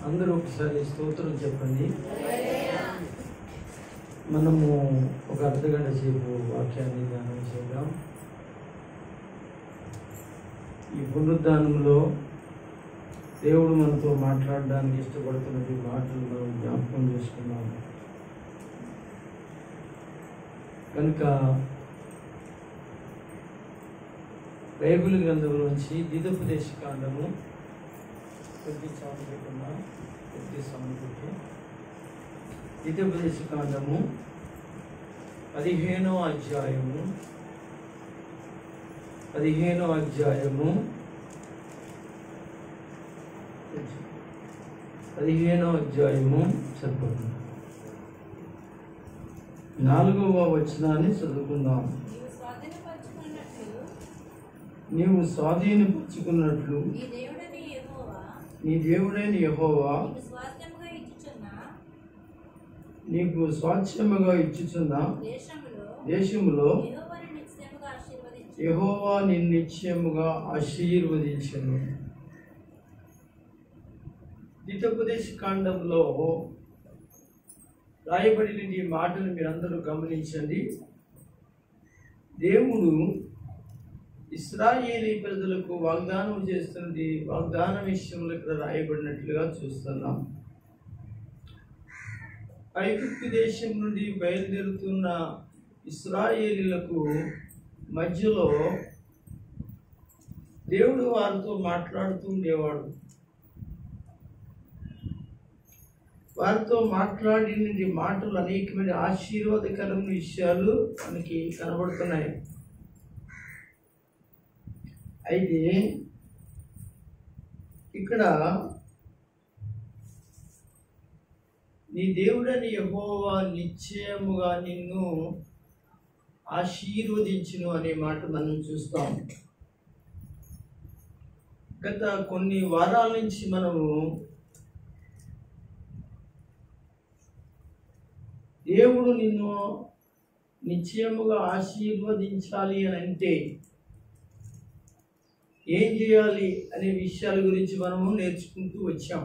అందరూ ఒకసారి స్తోత్రం చెప్పండి. మనము ఒక అర్ధగంట సేపు వాక్యాన్ని ధ్యానం చేద్దాం. ఈ పునరుద్ధానంలో దేవుడు మనతో మాట్లాడడానికి ఇష్టపడుతున్నది మాటలు మనం జ్ఞాపకం చేసుకున్నాం. కనుక బైబిల్ గ్రంథంలోంచి ద్వితోపదేశ కాండము ద్వితోపదేశ కాండము 15వ అధ్యాయము 15వ అధ్యాయము చదువుకుందాం. 4వ వచనాన్ని చదువుకుందాం. నీవు స్వాధీనపరుచుకున్నట్లు నీ దేవుడైన యెహోవా నీకు స్వాస్థ్యముగా ఇచ్చుచున్న దేశములో యెహోవా నిన్ను నిశ్చయముగా ఆశీర్వదించెను. ద్వితోపదేశ కాండంలో రాయబడిన ఈ మాటను మీరందరూ గమనించండి. దేవుడు ఇశ్రాయేలీ ప్రజలకు వాగ్దానం చేస్తున్నది వాగ్దానం విషయంలో ఇక్కడ రాయబడినట్లుగా చూస్తున్నాం. ఐగుప్తు దేశం నుండి బయలుదేరుతున్న ఇశ్రాయేలీలకు మధ్యలో దేవుడు వారితో మాట్లాడుతూ ఉండేవాడు. వారితో మాట్లాడిన మాటలు అనేకమైన ఆశీర్వాదకరమైన విషయాలు మనకి కనబడుతున్నాయి. అయితే ఇక్కడ నీ దేవుడని యెహోవా నిశ్చయముగా నిన్ను ఆశీర్వదించును అనే మాట మనం చూస్తాం. గత కొన్ని వారాల నుంచి మనము దేవుడు నిన్ను నిశ్చయముగా ఆశీర్వదించాలి అని అంటే ఏం చేయాలి అనే విషయాల గురించి మనము నేర్చుకుంటూ వచ్చాం.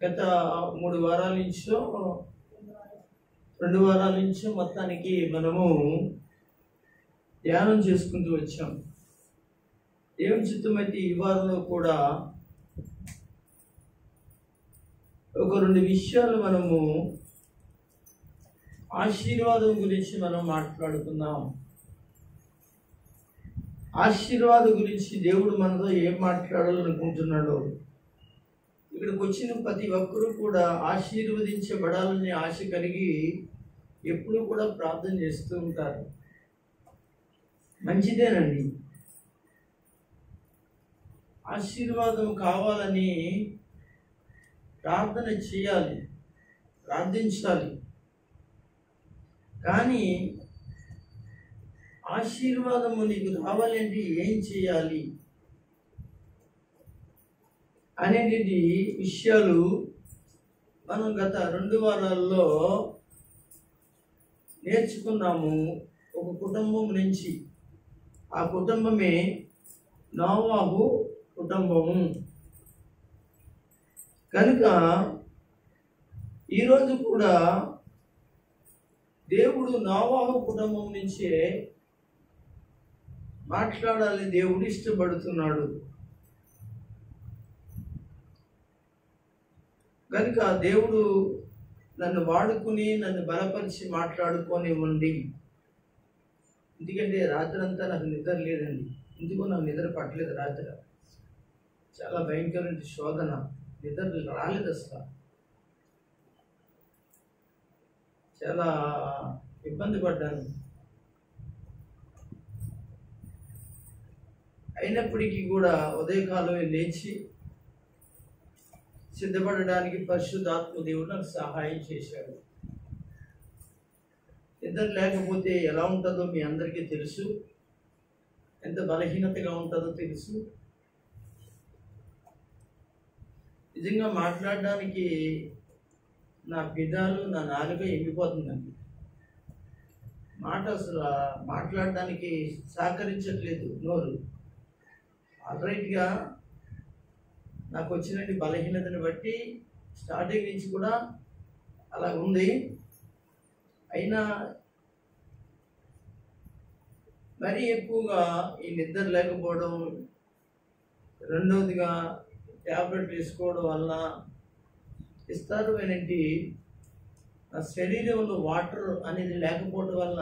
గత 3 వారాల నుంచో 2 వారాల నుంచో మొత్తానికి మనము ధ్యానం చేసుకుంటూ వచ్చాం. దేవుని చిత్తమైతే ఈ వారంలో కూడా ఒక 2 విషయాలు మనము ఆశీర్వాదం గురించి మనం మాట్లాడుకుందాం. ఆశీర్వాదం గురించి దేవుడు మనతో ఏం మాట్లాడాలనుకుంటున్నాడో, ఇక్కడికి వచ్చిన ప్రతి ఒక్కరూ కూడా ఆశీర్వదించబడాలనే ఆశ కలిగి ఎప్పుడూ కూడా ప్రార్థన చేస్తూ ఉంటారు. మంచిదేనండి. ఆశీర్వాదం కావాలని ప్రార్థన చేయాలి, ప్రార్థించాలి. కానీ ఆశీర్వాదము నీకు రావాలంటే ఏం చేయాలి అనేటి విషయాలు మనం గత 2 వారాల్లో నేర్చుకున్నాము. ఒక కుటుంబం నుంచి, ఆ కుటుంబమే నోవాహు కుటుంబము. కనుక ఈరోజు కూడా దేవుడు నోవాహు కుటుంబం నుంచే మాట్లాడాలని దేవుడు ఇష్టపడుతున్నాడు. కనుక దేవుడు నన్ను వాడుకుని నన్ను బలపరిచి మాట్లాడుకోనివ్వండి. ఎందుకంటే రాత్రంతా నాకు నిద్ర లేదండి. ఎందుకో నాకు నిద్ర పట్టలేదు. రాత్రి చాలా భయంకరమైన శోధన, నిద్ర రాలేదు అసలు. చాలా ఇబ్బంది పడ్డాను. అయినప్పటికీ కూడా ఉదయకాలమే లేచి సిద్ధపడడానికి పరిశుద్ధాత్మ దేవుడు నాకు సహాయం చేశాడు. నిద్ర లేకపోతే ఎలా ఉంటుందో మీ అందరికీ తెలుసు, ఎంత బలహీనతగా ఉంటుందో తెలుసు. నిజంగా మాట్లాడడానికి నా పెదాలు, నా నాలుక ఎండిపోతుందండి. మాట అసలు మాట్లాడడానికి సహకరించట్లేదు నోరు. ఆల్రైట్గా నాకు వచ్చినటువంటి బలహీనతను బట్టి స్టార్టింగ్ నుంచి కూడా అలా ఉంది. అయినా మరీ ఎక్కువగా ఈ నిద్ర లేకపోవడం, రెండవదిగా ట్యాబ్లెట్ వేసుకోవడం వల్ల విస్తారమైనటువంటి నా శరీరంలో వాటర్ అనేది లేకపోవడం వల్ల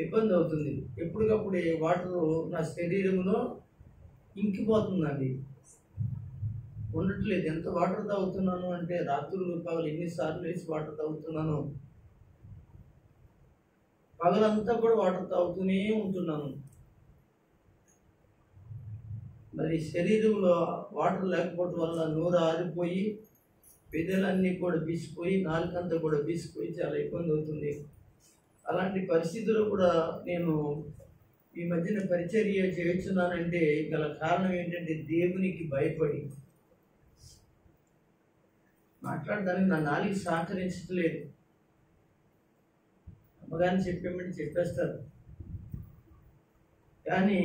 ఇబ్బంది అవుతుంది. ఎప్పటికప్పుడు వాటరు నా శరీరంలో ఇంకిపోతుందండి, ఉండట్లేదు. ఎంత వాటర్ తాగుతున్నాను అంటే రాత్రులు పగలు ఎన్నిసార్లు వేసి వాటర్ తాగుతున్నాను, పగలంతా కూడా వాటర్ తాగుతూనే ఉంటున్నాను. మరి శరీరంలో వాటర్ లేకపోవడం వల్ల నోరు ఆరిపోయి, పెదలన్నీ కూడా బీసిపోయి, నాలుకంతా కూడా బీసిపోయి చాలా ఇబ్బంది అవుతుంది. అలాంటి పరిస్థితుల్లో కూడా నేను ఈ మధ్యన పరిచర్య చేస్తున్నానంటే గల కారణం ఏంటంటే దేవునికి భయపడి మాట్లాడడానికి నా నాలుగు సహకరించట్లేదు. అమ్మగారిని చెప్పేమని చెప్పేస్తారు, కానీ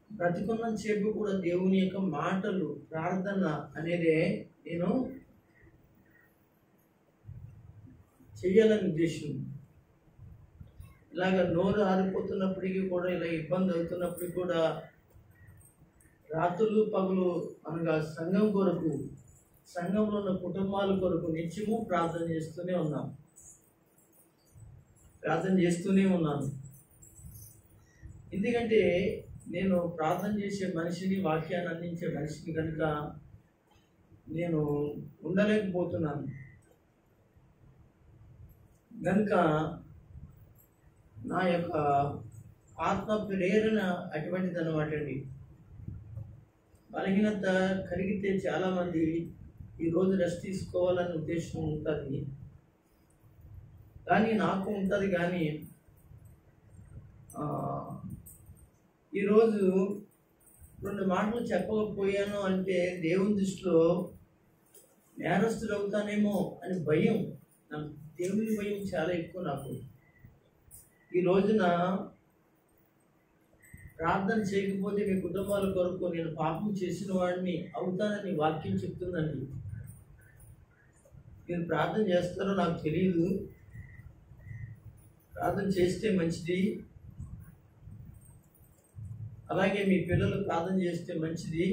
బ్రతికున్నంత సేపు కూడా దేవుని యొక్క మాటలు, ప్రార్థన అనేదే నేను చెయ్యాలని ఉద్దేశం. ఇలాగ నోరు ఆరిపోతున్నప్పటికీ కూడా, ఇలా ఇబ్బంది అవుతున్నప్పటికీ కూడా రాత్రులు పగలు అనగా సంఘం కొరకు, సంఘంలో ఉన్న కుటుంబాల కొరకు నిత్యము ప్రార్థన చేస్తూనే ఉన్నాను. ఎందుకంటే నేను ప్రార్థన చేసే మనిషిని, వాక్యాన్ని అందించే మనిషిని కనుక నేను ఉండలేకపోతున్నాను. కనుక నా యొక్క ఆత్మ ప్రేరణ అటువంటిది అన్నమాట అండి. బలహీనత కలిగితే చాలామంది ఈరోజు రెస్ట్ తీసుకోవాలనే ఉద్దేశం ఉంటుంది, కానీ నాకు ఉంటుంది. కానీ ఈరోజు 2 మాటలు చెప్పకపోయాను అంటే దేవుని దృష్టిలో నేరస్తుడు అవుతానేమో అని భయం. నాకు దేవుని భయం చాలా ఎక్కువ. నాకు ఈ రోజున ప్రార్థన చేయకపోతే మీ కుటుంబాల కొరకు నేను పాపం చేసిన వాడిని అవుతానని వాక్యం చెప్తుందండి. మీరు ప్రార్థన చేస్తారో నాకు తెలియదు, ప్రార్థన చేస్తే మంచిది. అలాగే మీ పిల్లలు ప్రార్థన చేస్తే మంచిది.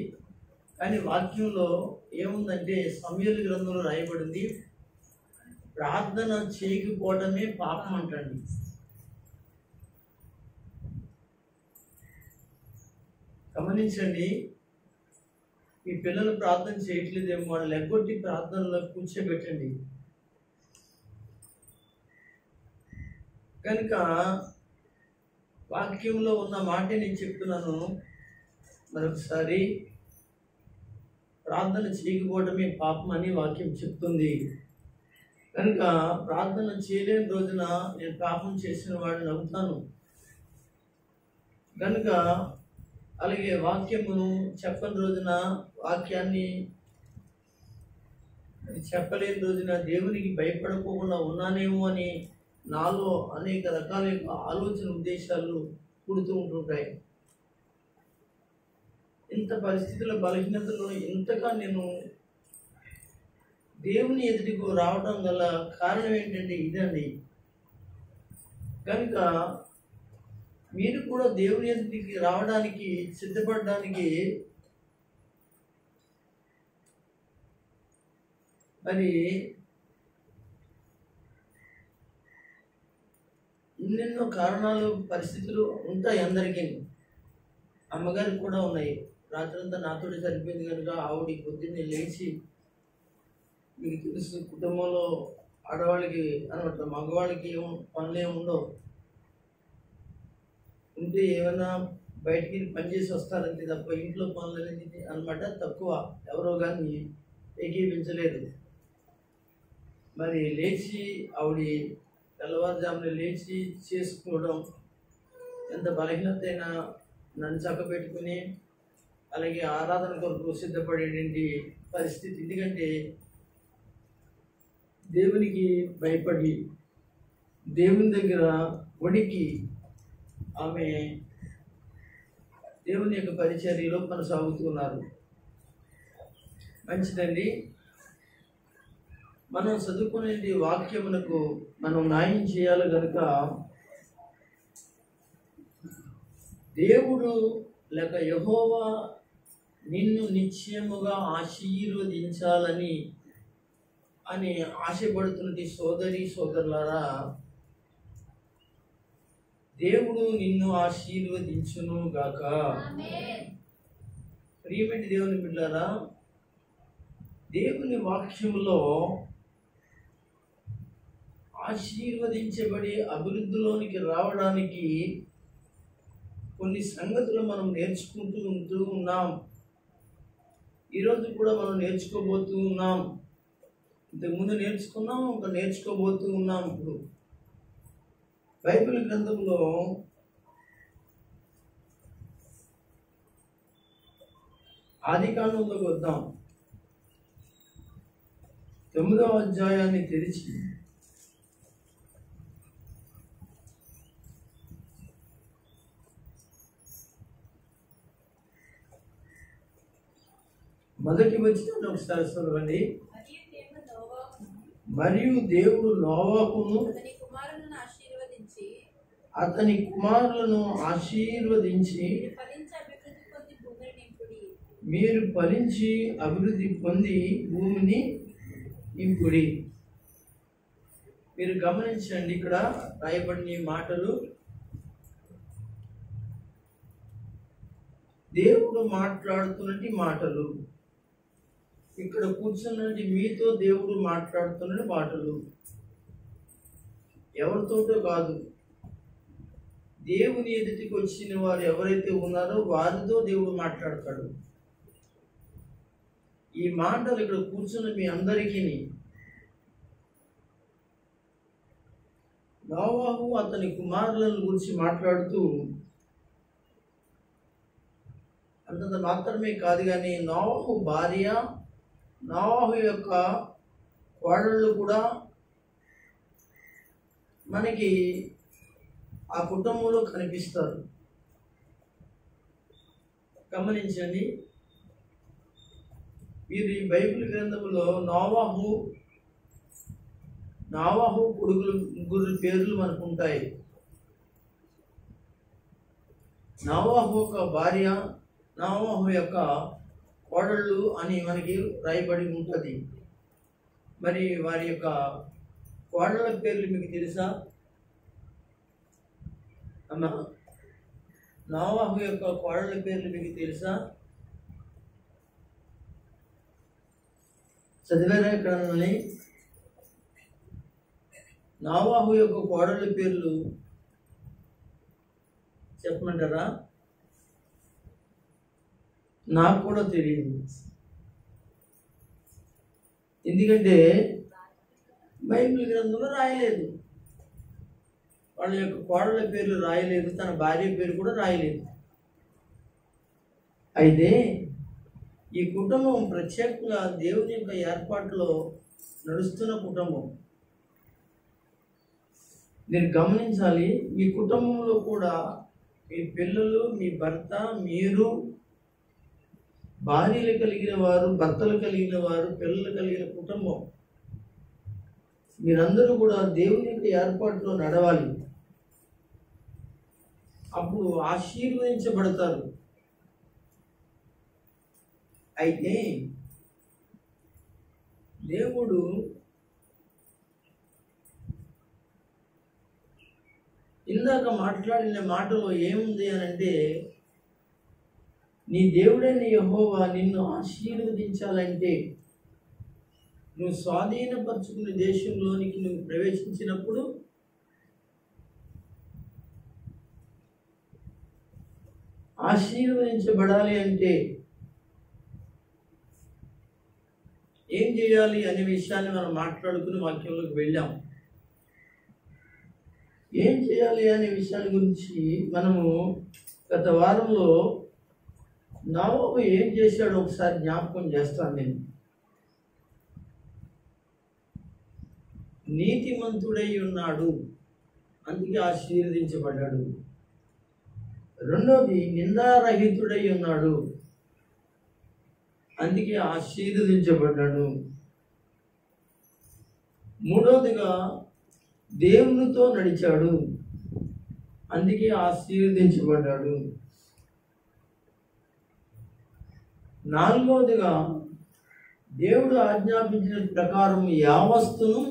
కానీ వాక్యంలో ఏముందంటే సమూయేలు గ్రంథంలో రాయబడింది, ప్రార్థన చేయకపోవడమే పాపం అంటండి. గమనించండి, మీ పిల్లలు ప్రార్థన చేయట్లేదేమో, వాళ్ళు ఎగ్గొట్టి ప్రార్థనలో కూర్చోబెట్టండి. కనుక వాక్యంలో ఉన్న మాటే నేను చెప్తున్నాను మరొకసారి, ప్రార్థన చేయకపోవడమే పాపం అని వాక్యం చెప్తుంది. కనుక ప్రార్థన చేయలేని రోజున నేను పాపం చేసిన వాడిని అవుతాను. కనుక అలాగే వాక్యమును చెప్పని రోజున, వాక్యాన్ని చెప్పలేని రోజున దేవునికి భయపడకుండా ఉన్నానేమో అని నాలో అనేక రకాల ఆలోచన, ఉద్దేశాలు పుడుతూ ఉంటుంటాయి. ఇంత పరిస్థితుల బలహీనతలో ఇంతగా నేను దేవుని ఎదుటికి రావడం గల కారణం ఏంటంటే ఇదండి. కనుక మీరు కూడా దేవుని ఎదుటికి రావడానికి సిద్ధపడడానికి మరి ఎన్నెన్నో కారణాలు, పరిస్థితులు ఉంటాయి అందరికీ. అమ్మగారికి కూడా ఉన్నాయి. రాత్రంతా నాతోటి సరిపోయింది కనుక ఆవిడ పొద్దున్నే లేచి, మీకు తెలుసు కుటుంబంలో ఆడవాళ్ళకి అనమాట, మగవాళ్ళకి పనులు ఏమి ఉండవు. ఉంటే ఏమైనా బయటికి పనిచేసి వస్తారంటే తప్ప ఇంట్లో పనులు అనేది అనమాట తక్కువ. ఎవరో కానీ ఏకీపించలేదు. మరి లేచి ఆవిడ తెల్లవారుజామున లేచి చేసుకోవడం, ఎంత బలహీనత అయినా నన్ను చక్కబెట్టుకుని అలాగే ఆరాధన కొరకు సిద్ధపడేటువంటి పరిస్థితి. ఎందుకంటే దేవునికి భయపడి, దేవుని దగ్గర వణికి ఆమె దేవుని యొక్క పరిచర్యలో కొనసాగుతున్నారు. మంచిదండి. మనం చదువుకునే వాక్యమునకు మనం న్యాయం చేయాలి కనుక దేవుడు లేక యెహోవా నిన్ను నిశ్చయముగా ఆశీర్వదించాలని ఆశపడుతున్నటి సోదరి సోదరులారా, దేవుడు నిన్ను ఆశీర్వదించును గాక. ప్రియమైన దేవుని బిడ్డలారా, దేవుని వాక్యములో ఆశీర్వదించబడి అభివృద్ధిలోనికి రావడానికి కొన్ని సంగతులు మనం నేర్చుకుంటూ ఉన్నాం. ఈరోజు కూడా మనం నేర్చుకోబోతూ ఉన్నాం. ఇంతకుముందు నేర్చుకున్నాం, ఇంకా నేర్చుకోబోతూ ఉన్నాం. ఇప్పుడు బైబిల్ గ్రంథంలో ఆదికాండంలోకి వద్దాం. 9వ అధ్యాయాన్ని తెరిచి మొదటి వచనాన్ని ఒకసారి చదవండి. మరియు దేవుడు నోవాహును అతని కుమారులను ఆశీర్వదించి మీరు ఫలించి అభివృద్ధి పొంది భూమిని నింపుడి. మీరు గమనించండి, ఇక్కడ రాయబడిన మాటలు దేవుడు మాట్లాడుతున్నటి మాటలు. ఇక్కడ కూర్చున్నది మీతో దేవుడు మాట్లాడుతున్న మాటలు. ఎవరితోటో కాదు, దేవుని ఎదుటికి వచ్చిన వారు ఎవరైతే ఉన్నారో వారితో దేవుడు మాట్లాడతాడు. ఈ మాటలు ఇక్కడ కూర్చున్న మీ అందరికీ నోవాహు అతని కుమారులను గురించి మాట్లాడుతూ, అంతంత మాత్రమే కాదు కానీ నోవాహు భార్య, నోవాహు యొక్క కోడళ్ళు కూడా మనకి ఆ కుటుంబంలో కనిపిస్తారు. గమనించండి, మీరు ఈ బైబిల్ గ్రంథంలో నోవాహు ముగ్గురు పేర్లు మనకు ఉంటాయి. నోవాహు యొక్క భార్య, నోవాహు యొక్క కోడళ్ళు అని మనకి రాయబడి ఉంటుంది. మరి వారి యొక్క కోడళ్ళ పేర్లు మీకు తెలుసా అమ్మా? నోవాహు యొక్క కోడళ్ళ పేర్లు మీకు తెలుసా? చదివారా ఇక్కడ? నోవాహు యొక్క కోడళ్ళ పేర్లు చెప్పమంటారా? నాకు కూడా తెలియదు, ఎందుకంటే బైబిల్ గ్రంథంలో రాయలేదు. వాళ్ళ యొక్క కోడళ్ళ పేర్లు రాయలేదు, తన భార్య పేరు కూడా రాయలేదు. అయితే ఈ కుటుంబం ప్రత్యేకంగా దేవుని యొక్క ఏర్పాటులో నడుస్తున్న కుటుంబం. మీరు గమనించాలి, మీ కుటుంబంలో కూడా మీ పిల్లలు, మీ భర్త, మీరు, భార్యలు కలిగిన వారు, భర్తలు కలిగిన వారు, పిల్లలు కలిగిన కుటుంబం, మీరందరూ కూడా దేవుని యొక్క ఏర్పాటులో నడవాలి. అప్పుడు ఆశీర్వదించబడతారు. అయితే దేవుడు ఇందాక మాట్లాడిన మాటలో ఏముంది అని అంటే, నీ దేవుడైన యెహోవా నిన్ను ఆశీర్వదించాలంటే నువ్వు స్వాధీనపరుచుకునే దేశంలోనికి నువ్వు ప్రవేశించినప్పుడు ఆశీర్వదించబడాలి అంటే ఏం చేయాలి అనే విషయాన్ని మనం మాట్లాడుకుని వాక్యంలోకి వెళ్ళాం. ఏం చేయాలి అనే విషయాన్ని గురించి మనము గత వారంలో నోవాహు ఏం చేశాడో ఒకసారి జ్ఞాపకం చేస్తాను నేను. నీతిమంతుడై ఉన్నాడు, అందుకే ఆశీర్వదించబడ్డాడు. రెండోది నిందారహితుడై ఉన్నాడు, అందుకే ఆశీర్వదించబడ్డాడు. మూడవదిగా దేవునితో నడిచాడు, అందుకే ఆశీర్వదించబడ్డాడు. నాలుగవదిగా దేవుడు ఆజ్ఞాపించిన ప్రకారం యావస్తును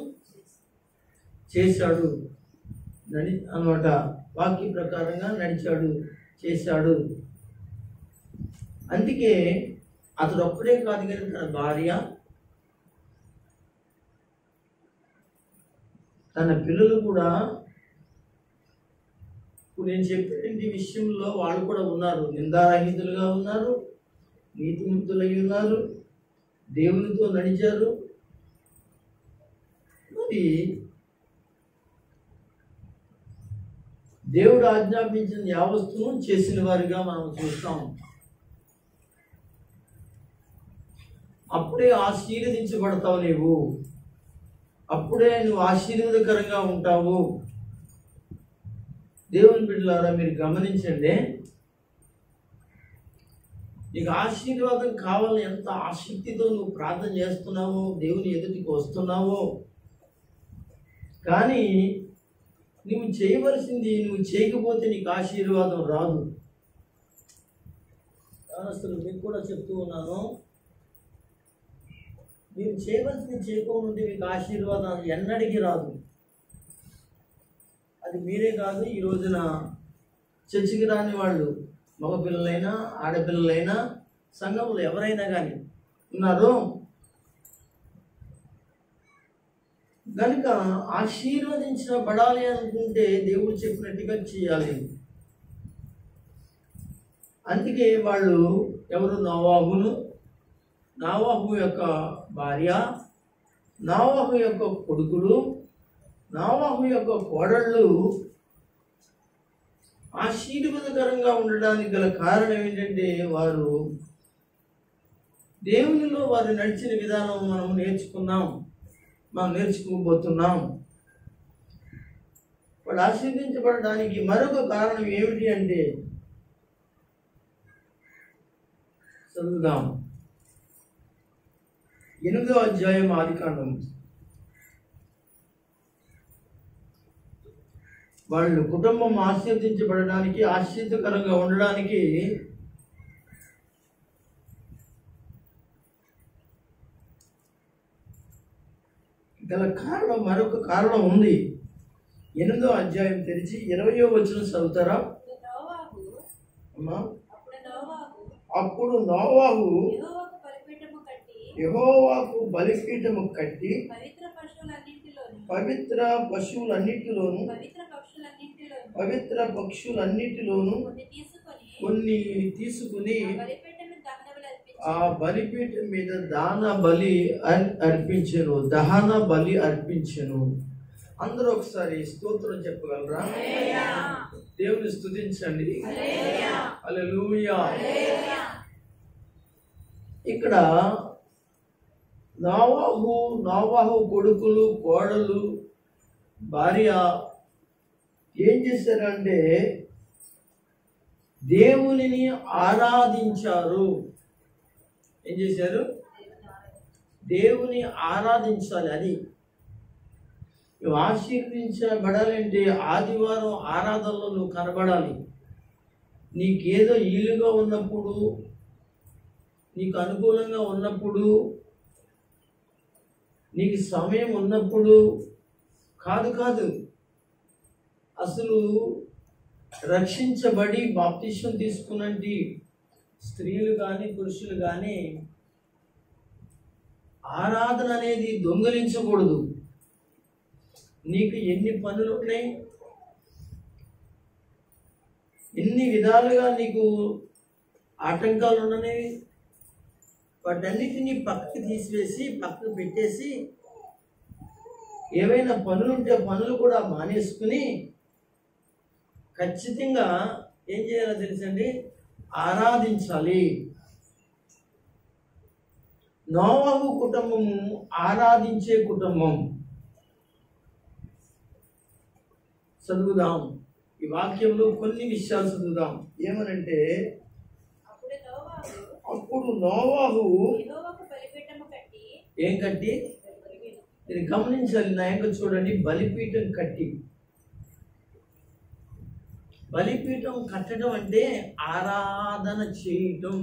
చేశాడు అన్నమాట. వాక్య ప్రకారంగా నడిచాడు, చేశాడు. అందుకే అతడు ఒక్కడే కాదు కానీ తన భార్య, తన పిల్లలు కూడా ఇప్పుడు నేను చెప్పిన విషయంలో వాళ్ళు కూడా ఉన్నారు, నిందారహితులుగా ఉన్నారు, నీతిమంతులై ఉన్నారు, దేవునితో నడిచారు. మరి దేవుడు ఆజ్ఞాపించిన యావస్తును చేసిన వారిగా మనం చూస్తాం. అప్పుడే ఆశీర్వదించబడతావు నీవు, అప్పుడే నువ్వు ఆశీర్వాదకరంగా ఉంటావు. దేవుని బిడ్డలారా మీరు గమనించండి, నీకు ఆశీర్వాదం కావాలని ఎంత ఆసక్తితో నువ్వు ప్రార్థన చేస్తున్నావో, దేవుని ఎదుటికి వస్తున్నావో, కానీ నువ్వు చేయవలసింది నువ్వు చేయకపోతే నీకు ఆశీర్వాదం రాదు. అసలు మీకు కూడా చెప్తూ ఉన్నాను, మీరు చేయవలసింది చేయకుండా మీకు ఆశీర్వాదం ఎన్నడికి రాదు. అది మీరే కాదు, ఈ రోజున చర్చికి రాని వాళ్ళు మగపిల్లలైనా ఆడపిల్లలైనా సంఘంలో ఎవరైనా కానీ ఉన్నారు. కనుక ఆశీర్వదించబడాలి అనుకుంటే దేవుడు చెప్పినట్టుగా చేయాలి. అందుకే వాళ్ళు ఎవరు? నోవాహు యొక్క భార్య, నోవాహు యొక్క కొడుకులు, నోవాహు యొక్క కోడళ్ళు ఆశీర్వాదకరంగా ఉండడానికి గల కారణం ఏంటంటే వారు దేవునిలో వారు నడిచిన విధానం మనం నేర్చుకోబోతున్నాం. వాళ్ళు ఆశీర్వదించబడడానికి మరొక కారణం ఏమిటి అంటే, చదువుదాం 8వ అధ్యాయం ఆదికాండం. వాళ్ళు కుటుంబం ఆశీర్వదించబడడానికి, ఆశీర్వదకరంగా ఉండడానికి గల కారణం, మరొక కారణం ఉంది. 8వ అధ్యాయం తెరిచి 20వ వచనం చదువుతారా అమ్మా? అప్పుడు నోవాహు యెహోవాకు బలిపీఠము కట్టి పవిత్ర పశువులన్నిటిలోను పవిత్ర పక్షులన్నిటిలోను కొన్ని తీసుకుని ఆ బలిపీఠం మీద దహన బలి అర్పించెను. అందరూ ఒకసారి స్తోత్రం చెప్పగలరా? దేవుని స్తుతించండి. హల్లెలూయా. ఇక్కడ నోవాహు కొడుకులు, కోడలు, భార్య ఏం చేశారంటే దేవునిని ఆరాధించారు. ఏం చేశారు? దేవుని ఆరాధించాలి. అది నువ్వు ఆశీర్వదించబడాలంటే ఆదివారం ఆరాధనలో నువ్వు కనబడాలి. నీకేదో ఈలుగా ఉన్నప్పుడు, నీకు అనుకూలంగా ఉన్నప్పుడు, నీకు సమయం ఉన్నప్పుడు కాదు. అసలు రక్షించబడి బాప్తిసం తీసుకున్నటి స్త్రీలు కానీ పురుషులు కానీ ఆరాధన అనేది దొంగిలించకూడదు. నీకు ఎన్ని పనులు ఉన్నాయి, ఎన్ని విధాలుగా నీకు ఆటంకాలు ఉన్నాయి, వాటన్నిటినీ పక్కకి తీసివేసి పక్కకు పెట్టేసి ఏవైనా పనులుంటే పనులు కూడా మానేసుకుని ఖచ్చితంగా ఏం చేయాలో తెలుసండి? ఆరాధించాలి. నోవాహు కుటుంబము ఆరాధించే కుటుంబం. చదువుదాం ఈ వాక్యంలో కొన్ని విషయాలు చదువుదాం. ఏమనంటే, అప్పుడు నోవాహు ఏం కట్టి, ఇది గమనించాలి నాయకులు, చూడండి, బలిపీఠం కట్టి. బలిపీఠం కట్టడం అంటే ఆరాధన చేయటం.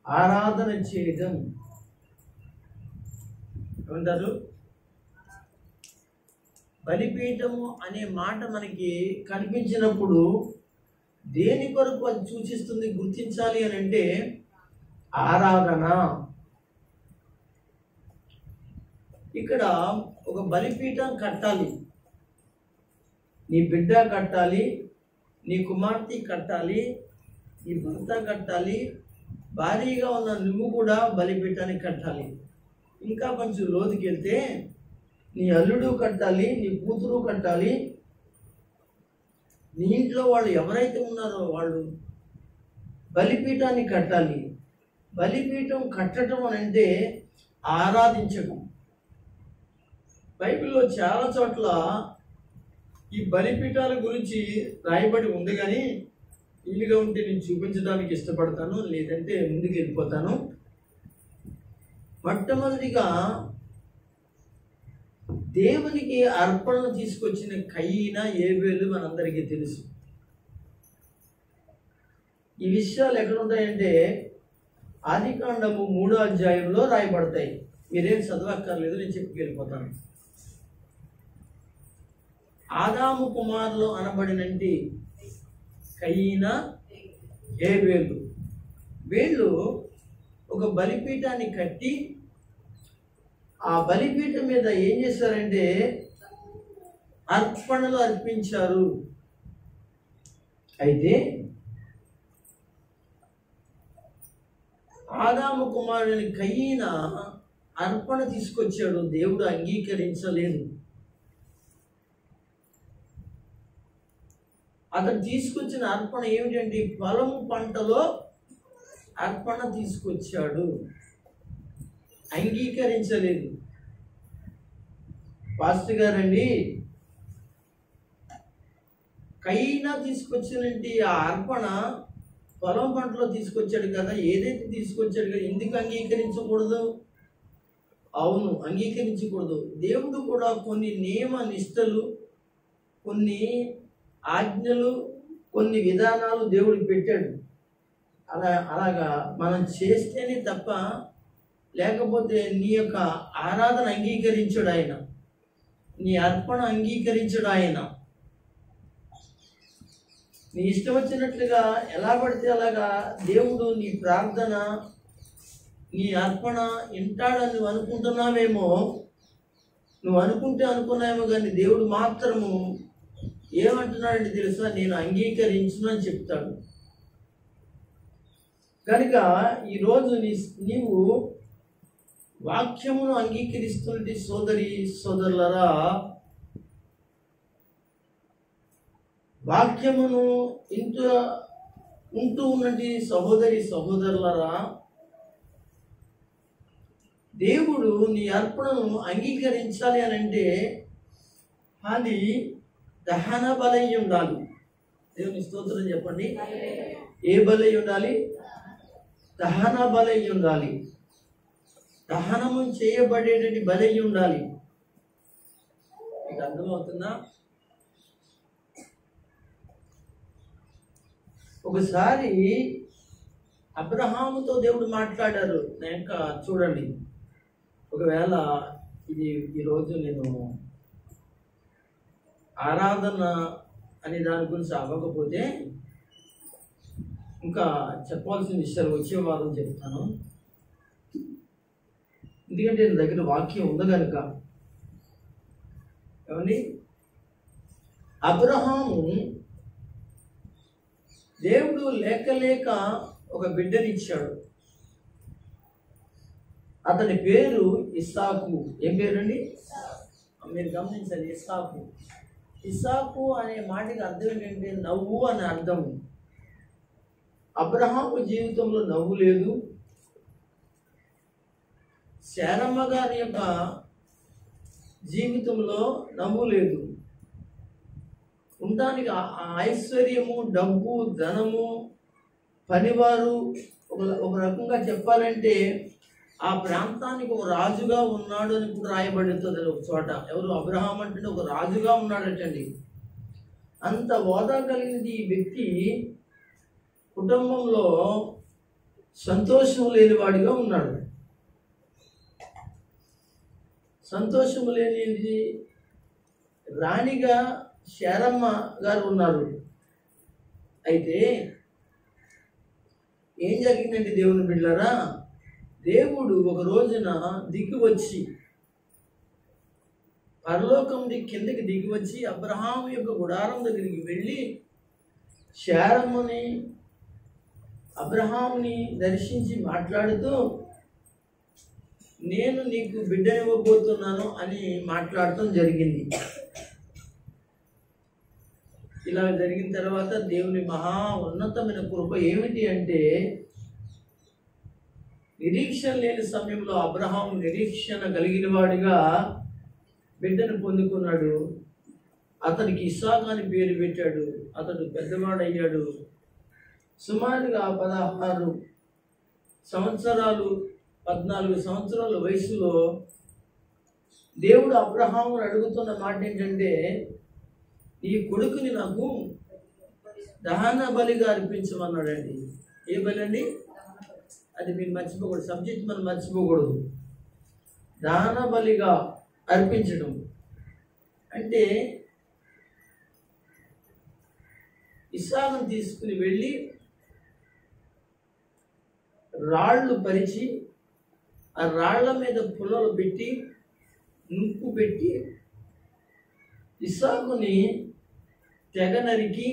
ఆరాధన చేయటం ఏమంటారు? బలిపీఠము అనే మాట మనకి కనిపించినప్పుడు దేని కొరకు అది సూచిస్తుంది గుర్తించాలి అని అంటే, ఆరాధన. ఇక్కడ ఒక బలిపీఠం కట్టాలి. నీ బిడ్డ కట్టాలి, నీ కుమార్తె కట్టాలి, నీ భర్త కట్టాలి, భారీగా ఉన్న నువ్వు కూడా బలిపీఠాన్ని కట్టాలి. ఇంకా కొంచెం లోతుకి వెళ్తే నీ అల్లుడు కట్టాలి, నీ కూతురు కట్టాలి, నీ ఇంట్లో వాళ్ళు ఎవరైతే ఉన్నారో వాళ్ళు బలిపీఠాన్ని కట్టాలి. బలిపీఠం కట్టడం అని అంటే ఆరాధించడం. బైబిల్లో చాలా చోట్ల ఈ బలిపీఠాల గురించి రాయబడి ఉంది, కానీ వీలుగా ఉంటే నేను చూపించడానికి ఇష్టపడతాను, లేదంటే ముందుకు వెళ్ళిపోతాను. మొట్టమొదటిగా దేవునికి అర్పణను తీసుకొచ్చిన కయీన, ఏబేలు మనందరికీ తెలుసు. ఈ విషయాలు ఎక్కడ ఉంటాయంటే ఆదికాండము 3వ అధ్యాయంలో రాయబడతాయి. మీరేం చదవక్కర్లేదు, నేను చెప్పి వెళ్ళిపోతాను. ఆదాము కుమారులు అనబడినంటి కయీన, ఏబేలు, వీళ్ళు ఒక బలిపీఠాన్ని కట్టి ఆ బలిపీఠం మీద ఏం చేశారంటే అర్పణలు అర్పించారు. అయితే ఆదాము కుమారుని కయీన అర్పణ తీసుకొచ్చాడు, దేవుడు అంగీకరించలేదు. అతను తీసుకొచ్చిన అర్పణ ఏమిటంటే పొలము పంటలో అర్పణ తీసుకొచ్చాడు, అంగీకరించలేదు. పాస్టర్ గారండి, కయీనా తీసుకొచ్చినట్టు ఆ అర్పణ పొలం పంటలో తీసుకొచ్చాడు కదా, ఏదైతే తీసుకొచ్చాడు కదా, ఎందుకు అంగీకరించకూడదు? అవును, అంగీకరించకూడదు. దేవుడు కూడా కొన్ని నియమ నిష్టలు, కొన్ని ఆజ్ఞలు, కొన్ని విధానాలు దేవుడికి పెట్టాడు. అలాగా మనం చేస్తేనే తప్ప, లేకపోతే నీ యొక్క ఆరాధన అంగీకరించడు ఆయన, నీ అర్పణ అంగీకరించడు ఆయన. నీ ఇష్టం వచ్చినట్లుగా ఎలా పడితే అలాగా దేవుడు నీ ప్రార్థన, నీ అర్పణ వింటాడని నువ్వు అనుకుంటున్నావేమో. నువ్వు అనుకుంటే అనుకున్నావేమో, కానీ దేవుడు మాత్రము ఏమంటున్నాడంటే తెలుసా, నేను అంగీకరించును అని చెప్తాడు. కనుక ఈరోజు నీవు వాక్యమును అంగీకరిస్తున్నటి సోదరి సోదరులరా, వాక్యమును ఉంటూ ఉన్నటి సహోదరి సహోదరులరా, దేవుడు నీ అర్పణను అంగీకరించాలి అని అంటే అది దహన బలి ఉండాలి. దేవుని స్తోత్రం చెప్పండి. ఏ బలి ఉండాలి? దహన బలి ఉండాలి. దహనము చేయబడేటటువంటి బలి ఉండాలి. మీకు అర్థమవుతుందా? ఒకసారి అబ్రహాముతో దేవుడు మాట్లాడారు. ఇంకా చూడండి, ఒకవేళ ఇది ఈరోజు నేను ఆరాధన అనే దాని గురించి అవ్వకపోతే ఇంకా చెప్పాల్సిన విషయాలు వచ్చే వారం చెప్తాను. ఎందుకంటే నా దగ్గర వాక్యం ఉంది కనుక. ఏమండి, అబ్రహాము దేవుడు లేక ఒక బిడ్డనిచ్చాడు. అతని పేరు ఇస్సాకు. ఏం పేరండి? మీరు గమనించండి, ఇస్సాకు. ఇస్సాకు అనే మాటకి అర్థం ఏంటంటే నవ్వు అని అర్థం. అబ్రహాము జీవితంలో నవ్వు లేదు. శారమ్మ గారి యొక్క జీవితంలో నవ్వు లేదు. ఉండడానికి ఐశ్వర్యము, డబ్బు, ధనము, పనివారు, ఒక రకంగా చెప్పాలంటే ఆ ప్రాంతానికి ఒక రాజుగా ఉన్నాడు అని కూడా రాయబడుతుంది ఒక చోట. ఎవరు? అబ్రహాం అంటే ఒక రాజుగా ఉన్నాడటండి. అంత హోదా కలిగినది ఈ వ్యక్తి కుటుంబంలో సంతోషం లేనివాడిగా ఉన్నాడు. సంతోషం లేనిది రాణిగా శారమ్మ గారు ఉన్నారు. అయితే ఏం జరిగిందంటే దేవుని బిడ్డలారా, దేవుడు ఒక రోజున దిగి వచ్చి పరలోకం కిందకి దిగి వచ్చి అబ్రహాం యొక్క గుడారం దగ్గరికి వెళ్ళి శారమ్మని అబ్రహాంని దర్శించి మాట్లాడుతూ నేను నీకు బిడ్డనివ్వబోతున్నాను అని మాట్లాడటం జరిగింది. ఇలా జరిగిన తర్వాత దేవుని మహా ఉన్నతమైన కృప ఏమిటి అంటే, నిరీక్షణ లేని సమయంలో అబ్రహాం నిరీక్షణ కలిగిన వాడిగా బిడ్డను పొందుకున్నాడు. అతనికి ఇస్సాకు అని పేరు పెట్టాడు. అతడు పెద్దవాడయ్యాడు. సుమారుగా 14 సంవత్సరాల వయసులో దేవుడు అబ్రహామును అడుగుతున్న మాట ఏంటంటే, ఈ కొడుకుని నాకు దహన బలిగా అర్పించమన్నాడండి. ఏ బలి అండి? అది మీరు మర్చిపోకూడదు, సబ్జెక్ట్ మనం మర్చిపోకూడదు. దహన బలిగా అర్పించడం అంటే ఇస్సాకును తీసుకుని వెళ్ళి రాళ్ళు పరిచి ఆ రాళ్ల మీద పుల్లలు పెట్టి నుప్పు పెట్టి ఇస్సాకుని తెగ నరికి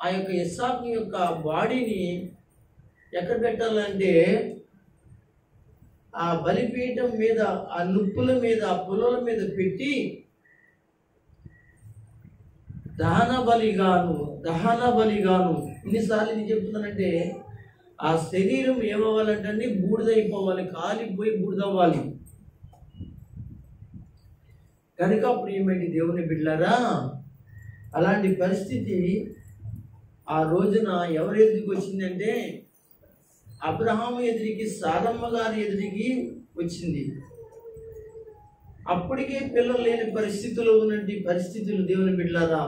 ఆ యొక్క ఇస్సాకు యొక్క బాడీని ఎక్కడ పెట్టాలంటే ఆ బలిపీఠం మీద, ఆ నుప్పుల మీద, ఆ పుల్లల మీద పెట్టి దహన బలిగాను ఇన్నిసార్లు ఇది చెప్తున్నానంటే, ఆ శరీరం ఏమవ్వాలంటే బూడిదైపోవాలి, కాలిపోయి బూడిదవ్వాలి. కనుక ప్రియమైన దేవుని బిడ్డలారా, అలాంటి పరిస్థితి ఆ రోజున ఎవరి ఎదురికి వచ్చిందంటే అబ్రహాము ఎదురికి, సారమ్మ గారి ఎదురికి వచ్చింది. అప్పటికే పిల్లలు లేని పరిస్థితుల్లో ఉన్నటువంటి పరిస్థితులు దేవుని బిడ్డలారా,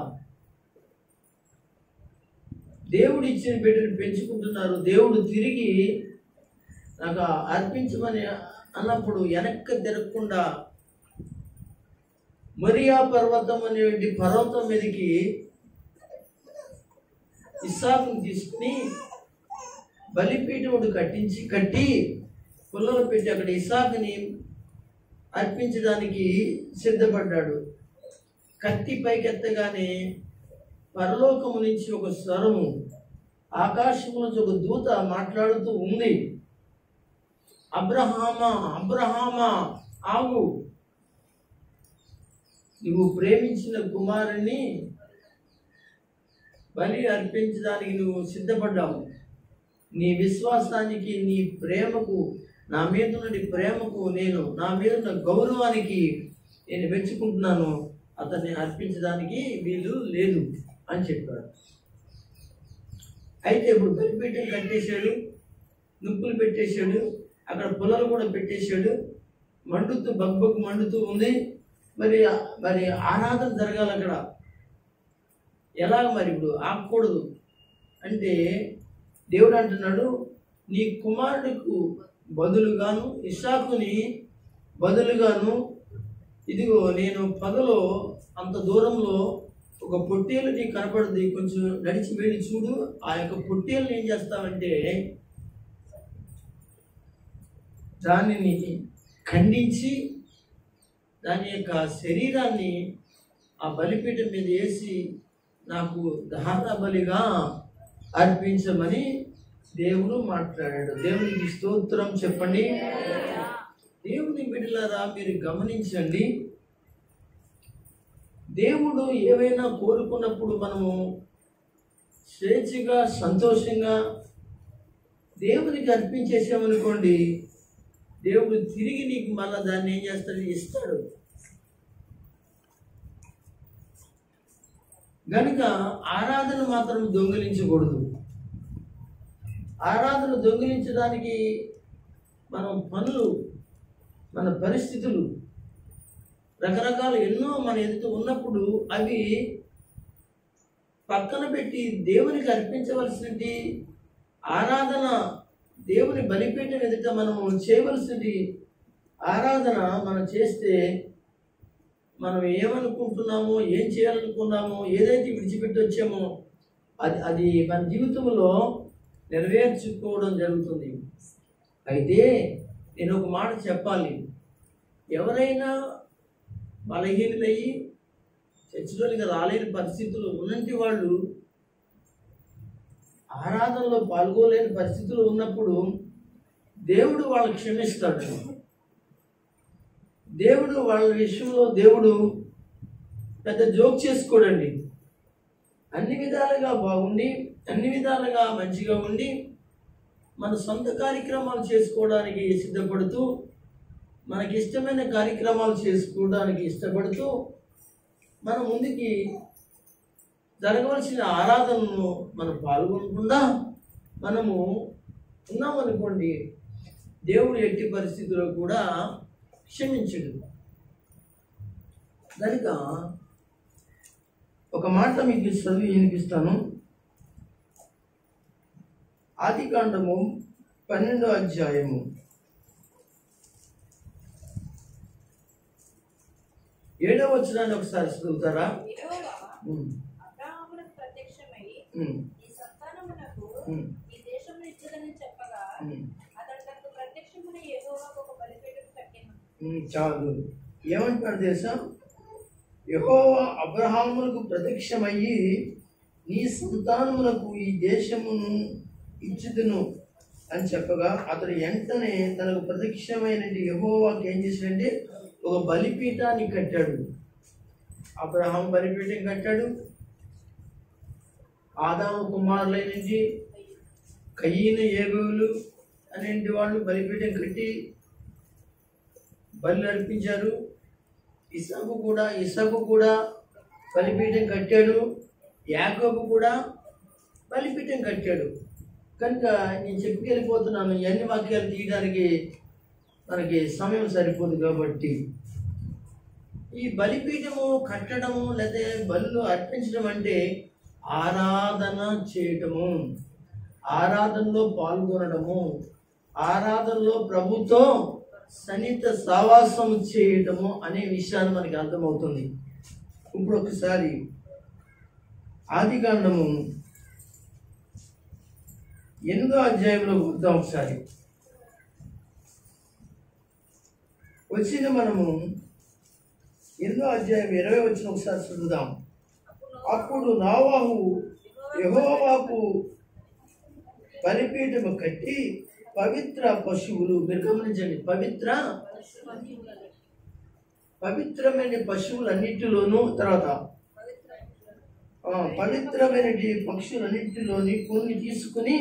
దేవుడు ఇచ్చిన బిడ్డను పెంచుకుంటున్నారు. దేవుడు తిరిగి నాకు అర్పించమని అన్నప్పుడు వెనక్కి తిరగకుండా మరియా పర్వతం అనేటువంటి పర్వతం మీదకి ఇస్సాకుని తీసుకుని బలిపీఠముడు కట్టి పుల్లలు పెట్టి అక్కడ ఇస్సాకుని అర్పించడానికి సిద్ధపడ్డాడు. కత్తి పైకెత్తగానే పరలోకము నుంచి ఒక స్వరము, ఆకాశము నుంచి ఒక దూత మాట్లాడుతూ ఉంది, అబ్రహామా అబ్రహామా ఆగు, నువ్వు ప్రేమించిన కుమారుని బలి అర్పించడానికి నువ్వు సిద్ధపడ్డావు. నీ విశ్వాసానికి, నీ ప్రేమకు, నా మీద ఉన్న ప్రేమకు, నా మీద ఉన్న గౌరవానికి నేను మెచ్చుకుంటున్నాను. అతన్ని అర్పించడానికి వీలు లేదు అని చెప్పాడు. అయితే ఇప్పుడు బలిపీఠం కట్టేశాడు, నుప్పులు పెట్టేశాడు, అక్కడ పుల్లలు కూడా పెట్టేశాడు, మండుతూ బగ్బగ్ మండుతూ ఉంది. మరి ఆరాధన జరగాలి అక్కడ. ఎలాగ మరి ఇప్పుడు ఆగకూడదు అంటే దేవుడు అంటున్నాడు, నీ కుమారుడికి బదులుగాను, ఇస్సాకుని బదులుగాను, ఇదిగో నేను పగలో అంత దూరంలో ఒక పొట్టేలు నీకు కనపడుతుంది, కొంచెం నడిచి వెళ్ళి చూడు. ఆ యొక్క పొట్టేలు ఏం చేస్తావంటే దానిని ఖండించి దాని యొక్క శరీరాన్ని ఆ బలిపీఠం మీద వేసి నాకు దహన బలిగా అర్పించమని దేవుడు మాట్లాడాడు. దేవునికి స్తోత్రం చెప్పండి. దేవుని బిడ్డలారా, మీరు గమనించండి, దేవుడు ఏవైనా కోరుకున్నప్పుడు మనము స్వేచ్ఛగా, సంతోషంగా దేవునికి అర్పించేసామనుకోండి, దేవుడు తిరిగి నీకు మళ్ళీ దాన్ని ఏం చేస్తాడు? ఇస్తాడు. గనుక ఆరాధన మాత్రం దొంగిలించకూడదు. ఆరాధన దొంగిలించడానికి మనం పనులు, మన పరిస్థితులు రకరకాలు ఎన్నో మన ఎదుట ఉన్నప్పుడు అవి పక్కన పెట్టి దేవునికి అర్పించవలసినది ఆరాధన, దేవుని బలిపీఠం ఎదుట మనము చేయవలసినది ఆరాధన మనం చేస్తే మనం ఏమనుకుంటున్నామో, ఏం చేయాలనుకున్నామో, ఏదైతే విడిచిపెట్టి వచ్చామో అది మన జీవితంలో నెరవేర్చుకోవడం జరుగుతుంది. అయితే నేను ఒక మాట చెప్పాలి. ఎవరైనా బలహీనులయ్యి చర్చిలోనికి రాలేని పరిస్థితులు ఉన్నంటి వాళ్ళు ఆరాధనలో పాల్గొలేని పరిస్థితులు ఉన్నప్పుడు దేవుడు వాళ్ళని క్షమిస్తాడు. దేవుడు వాళ్ళ విషయంలో దేవుడు పెద్ద జోక్ చేసుకోడండి. అన్ని విధాలుగా బాగుండి, అన్ని విధాలుగా మంచిగా ఉండి, మన సొంత కార్యక్రమాలు చేసుకోవడానికి సిద్ధపడుతూ, మనకి ఇష్టమైన కార్యక్రమాలు చేసుకోవడానికి ఇష్టపడుతూ, మన ముందుకి జరగవలసిన ఆరాధనను మనం పాల్గొనకుండా మనము ఉన్నామనుకోండి, దేవుడు ఎట్టి పరిస్థితుల్లో కూడా క్షమించడు. కనుక ఒక మాట మీకు చదివి వినిపిస్తాను. ఆదికాండము 12వ అధ్యాయము 7వ వచనాన్ని ఒకసారి చదువుతారా? చాలు. ఏమంటాడు తెలుసా? యెహోవా అబ్రహామునకు ప్రత్యక్షమయ్యి నీ సంతానములకు ఈ దేశమును ఇచ్చుదును అని చెప్పగా అతడు వెంటనే తనకు ప్రత్యక్షమైన యెహోవాకి ఏం చేశాడంటే ఒక బలిపీఠాన్ని కట్టాడు. అబ్రహాం బలిపీఠం కట్టాడు. ఆదాము కుమారులైనది కయీను, ఏబేలు అనేటి వాళ్ళు బలిపీఠం కట్టి బలి అర్పించారు. ఇసాకు కూడా బలిపీఠం కట్టాడు. యాకోబు కూడా బలిపీఠం కట్టాడు. కనుక నేను చెప్పుకెళ్ళిపోతున్నాను. ఎన్ని వాక్యాలు తీయడానికి మనకి సమయం సరిపోదు కాబట్టి ఈ బలిపీఠము కట్టడము లేదా బలులు అర్పించడం అంటే ఆరాధన చేయటము, ఆరాధనలో పాల్గొనడము, ఆరాధనలో ప్రభుతో సన్నిహిత సావాసం చేయటము అనే విషయాన్ని మనకి అర్థమవుతుంది. ఇప్పుడు ఒకసారి ఆదికాండము 8వ అధ్యాయంలో వద్దాం. ఒకసారి వచ్చిన మనము 8వ అధ్యాయం 20 వచ్చిన ఒకసారి చదువుదాం. అప్పుడు నోవహు యెహోవాకు బలిపీఠము కట్టి పవిత్ర పశువులు, మీరు గమనించండి, పవిత్రమైన పశువులన్నిటిలోనూ, తర్వాత పవిత్రమైన పక్షులన్నింటిలోని కొన్ని తీసుకుని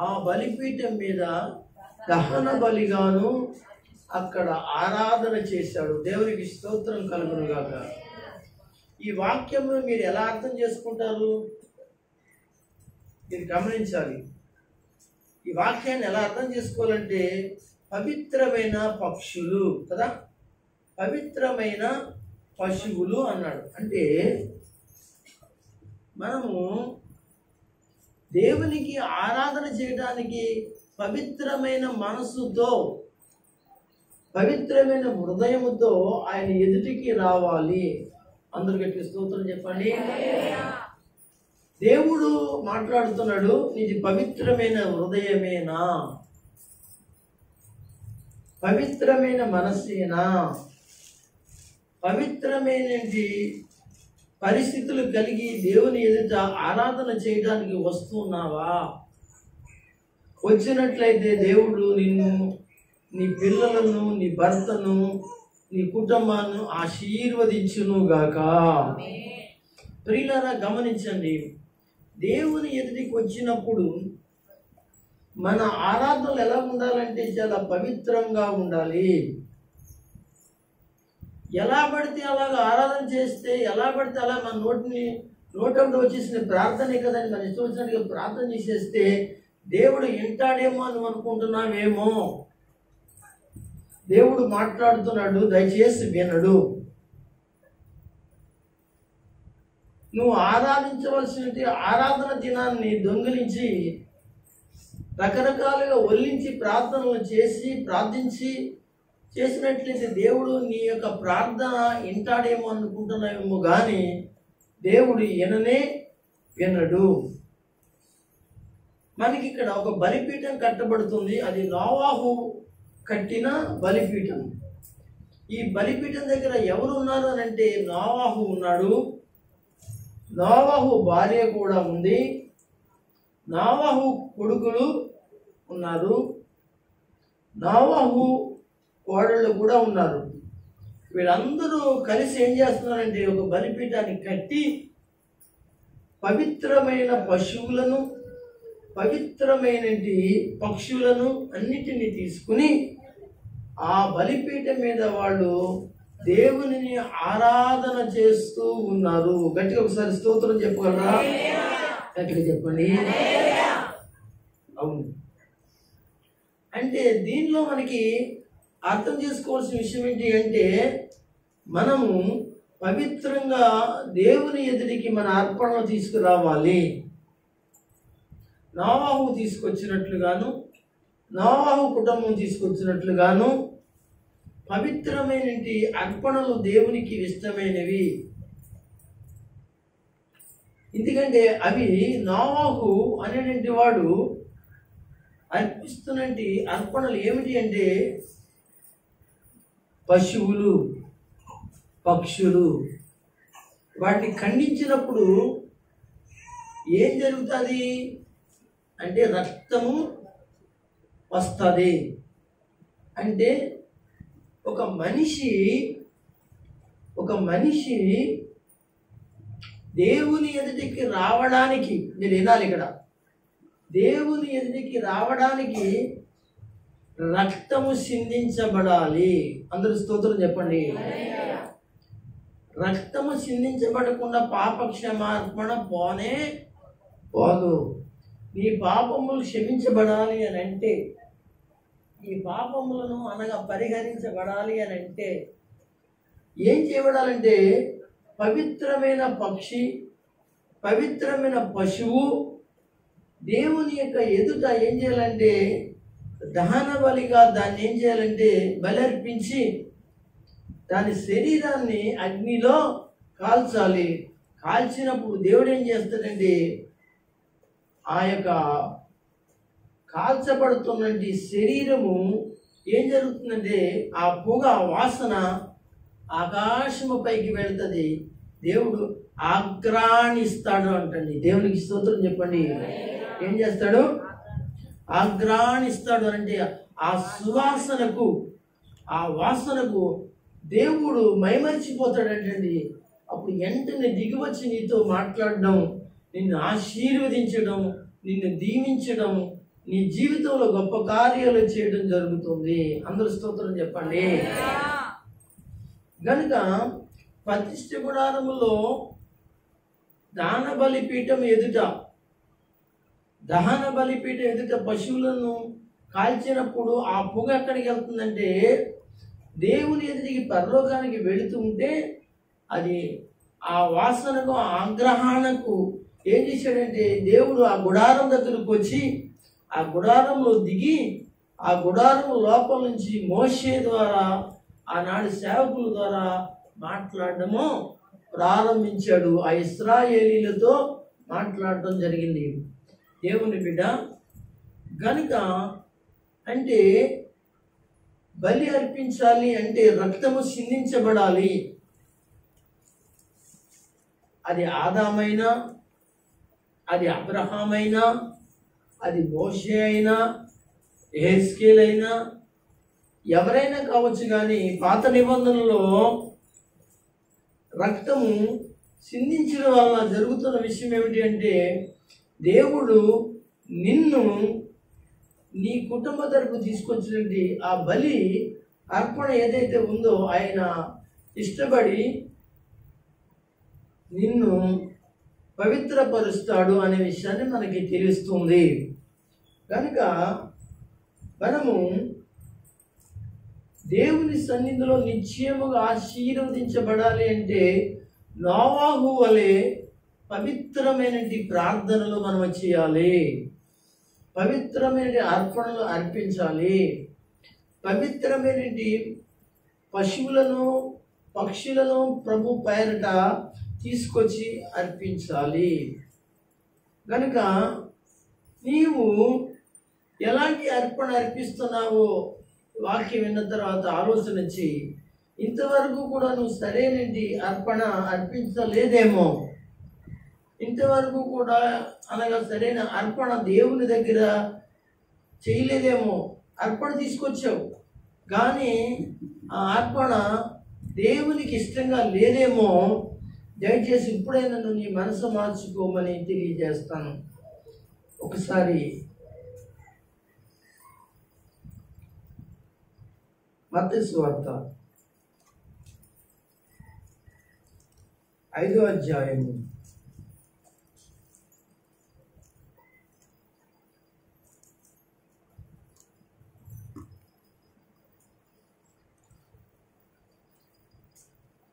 ఆ బలిపీఠం మీద దహన బలిగాను అక్కడ ఆరాధన చేశాడు. దేవునికి స్తోత్రం కలుగును గాక. ఈ వాక్యంలో మీరు ఎలా అర్థం చేసుకుంటారు? మీరు గమనించాలి. ఈ వాక్యాన్ని ఎలా అర్థం చేసుకోవాలంటే పవిత్రమైన పక్షులు కదా, పవిత్రమైన పశువులు అన్నాడు. అంటే మనము దేవునికి ఆరాధన చేయడానికి పవిత్రమైన మనసుతో, పవిత్రమైన హృదయముతో ఆయన ఎదుటికి రావాలి. అందరూ గట్టి స్తోత్రం చెప్పండి. దేవుడు మాట్లాడుతున్నాడు, ఇది పవిత్రమైన హృదయమేనా, పవిత్రమైన మనస్సేనా, పవిత్రమైన పరిస్థితులు కలిగి దేవుని ఎదుట ఆరాధన చేయడానికి వస్తున్నావా? వచ్చినట్లయితే దేవుడు నిన్ను, నీ పిల్లలను, నీ భర్తను, నీ కుటుంబాన్ని ఆశీర్వదించును గాక. ప్రియులారా గమనించండి, దేవుని ఎదుటికి వచ్చినప్పుడు మన ఆరాధనలు ఎలా ఉండాలంటే చాలా పవిత్రంగా ఉండాలి. ఎలా పడితే అలాగ ఆరాధన చేస్తే, ఎలా పడితే అలా మన నోటంలో వచ్చేసిన ప్రార్థనే కదండి, మన ఇష్టం వచ్చినట్టుగా ప్రార్థన చేసేస్తే దేవుడు వింటాడేమో అని అనుకుంటున్నావేమో. దేవుడు మాట్లాడుతున్నాడు, దయచేసి వినడు. నువ్వు ఆరాధించవలసిన ఆరాధన దినాన్ని దొంగిలించి రకరకాలుగా ఒల్లించి ప్రార్థనలు చేసి ప్రార్థించి చేసినట్లయితే దేవుడు నీ యొక్క ప్రార్థన వింటాడేమో అనుకుంటున్నావేమో, కానీ దేవుడు వినడు. మనకి ఇక్కడ ఒక బలిపీఠం కట్టబడుతుంది. అది నోవాహు కట్టిన బలిపీఠం. ఈ బలిపీఠం దగ్గర ఎవరు ఉన్నారు అని అంటే నోవాహు ఉన్నాడు, నోవాహు భార్య కూడా ఉంది, నోవాహు కొడుకులు ఉన్నారు, నోవాహు కోడళ్ళు కూడా ఉన్నారు. వీళ్ళందరూ కలిసి ఏం చేస్తున్నారంటే ఒక బలిపీఠాన్ని కట్టి పవిత్రమైన పశువులను, పవిత్రమైన పక్షులను అన్నిటినీ తీసుకుని ఆ బలిపీఠం మీద వాళ్ళు దేవునిని ఆరాధన చేస్తూ ఉన్నారు. గట్టిగా ఒకసారి స్తోత్రం చెప్పగలరా? గట్టిగా చెప్పండి. అవును. అంటే దీనిలో మనకి అర్థం చేసుకోవాల్సిన విషయం ఏంటి అంటే, మనము పవిత్రంగా దేవుని ఎదుటికి మన అర్పణలు తీసుకురావాలి. నోవాహు తీసుకొచ్చినట్లుగాను, నోవాహు కుటుంబం తీసుకొచ్చినట్లుగాను పవిత్రమైన అర్పణలు దేవునికి ఇష్టమైనవి. ఎందుకంటే అవి నోవాహు అనేటువంటి వాడు అర్పిస్తున్నటి అర్పణలు ఏమిటి అంటే పశువులు, పక్షులు. వాటిని ఖండించినప్పుడు ఏం జరుగుతుంది అంటే రక్తము వస్తుంది. అంటే ఒక మనిషి దేవుని ఎదుటికి రావడానికి, మీరు వినాలి ఇక్కడ, దేవుని ఎదుటికి రావడానికి రక్తము సిందించబడాలి. అందరూ స్తోత్రం చెప్పండి. రక్తము సిందించబడకుండా పాప క్షమార్పణ పోదు. నీ పాపములు క్షమించబడాలి అని అంటే, ఈ పాపములను అనగా పరిహరించబడాలి అని అంటే ఏం చేయబడాలంటే పవిత్రమైన పక్షి, పవిత్రమైన పశువు దేవుని యొక్క ఎదుట ఏం చేయాలంటే దహన బలిగా దాన్ని ఏం చేయాలంటే బలర్పించి దాని శరీరాన్ని అగ్నిలో కాల్చాలి. కాల్చినప్పుడు దేవుడు ఏం చేస్తాడంటే ఆ యొక్క కాల్చబడుతున్నటువంటి శరీరము ఏం జరుగుతుందంటే ఆ పొగ వాసన ఆకాశము పైకి వెళ్తుంది. దేవుడు ఆగ్రాణిస్తాడు అంటండి. దేవునికి స్తోత్రం చెప్పండి. ఏం చేస్తాడు? ఆగ్రాణిస్తాడు అంటే ఆ సువాసనకు, ఆ వాసనకు దేవుడు మైమరిచిపోతాడంటండి. అప్పుడు వెంటనే దిగివచ్చి నీతో మాట్లాడడం, నిన్ను ఆశీర్వదించడం, నిన్ను దీవించడం, నీ జీవితంలో గొప్ప కార్యాలు చేయడం జరుగుతుంది. అందరూ స్తోత్రం చెప్పండి. కనుక ప్రతిష్ఠ గుడారములో దహన బలిపీఠం ఎదుట పశువులను కాల్చినప్పుడు ఆ పొగ ఎక్కడికి వెళ్తుందంటే దేవుని ఎదుటికి పరలోకానికి వెళుతుంటే అది ఆ వాసనకు, ఆగ్రహానికి ఏం చేశాడంటే దేవుడు ఆ గుడారం దగ్గరకు వచ్చి ఆ గుడారంలో దిగి ఆ గుడారం లోపల నుంచి మోషే ద్వారా, ఆనాడు సేవకుల ద్వారా మాట్లాడడము ప్రారంభించాడు. ఆ ఇశ్రాయేలీలతో మాట్లాడటం జరిగింది. దేవుని బిడ్డ గనుక అంటే బలి అర్పించాలి అంటే రక్తము సిందించబడాలి. అది ఆదామైనా, అది అబ్రహామైనా, అది మోషే అయినా, యెహెజ్కేలు అయినా, ఎవరైనా కావచ్చు. కానీ పాత నిబంధనలో రక్తము సిందించడం వల్ల జరుగుతున్న విషయం ఏమిటి అంటే దేవుడు నిన్ను నీ కుటుంబ తరపు తీసుకొచ్చినటువంటి ఆ బలి అర్పణ ఏదైతే ఉందో ఆయన ఇష్టపడి నిన్ను పవిత్రపరుస్తాడు అనే విషయాన్ని మనకి తెలుస్తుంది. కనుక మనము దేవుని సన్నిధిలో నిశ్చయముగా ఆశీర్వదించబడాలి అంటే నోవాహు వలె పవిత్రమైన ప్రార్థనలు మనం చేయాలి, పవిత్రమైన అర్పణలు అర్పించాలి, పవిత్రమైన పశువులను పక్షులను ప్రభు పేరట తీసుకొచ్చి అర్పించాలి. కనుక నీవు ఎలాంటి అర్పణ అర్పిస్తున్నావో వాక్యం విన్న తర్వాత ఆలోచన చేయి. ఇంతవరకు కూడా నువ్వు సరైనది అర్పణ అర్పించలేదేమో, ఇంతవరకు కూడా అనగా సరైన అర్పణ దేవుని దగ్గర చేయలేదేమో. అర్పణ తీసుకొచ్చావు కానీ ఆ అర్పణ దేవునికి ఇష్టంగా లేదేమో. దయచేసి ఇప్పుడైనా నువ్వు నీ మనసు మార్చుకోమని తెలియజేస్తాను. ఒకసారి మత్తయి సువార్త 5వ అధ్యాయము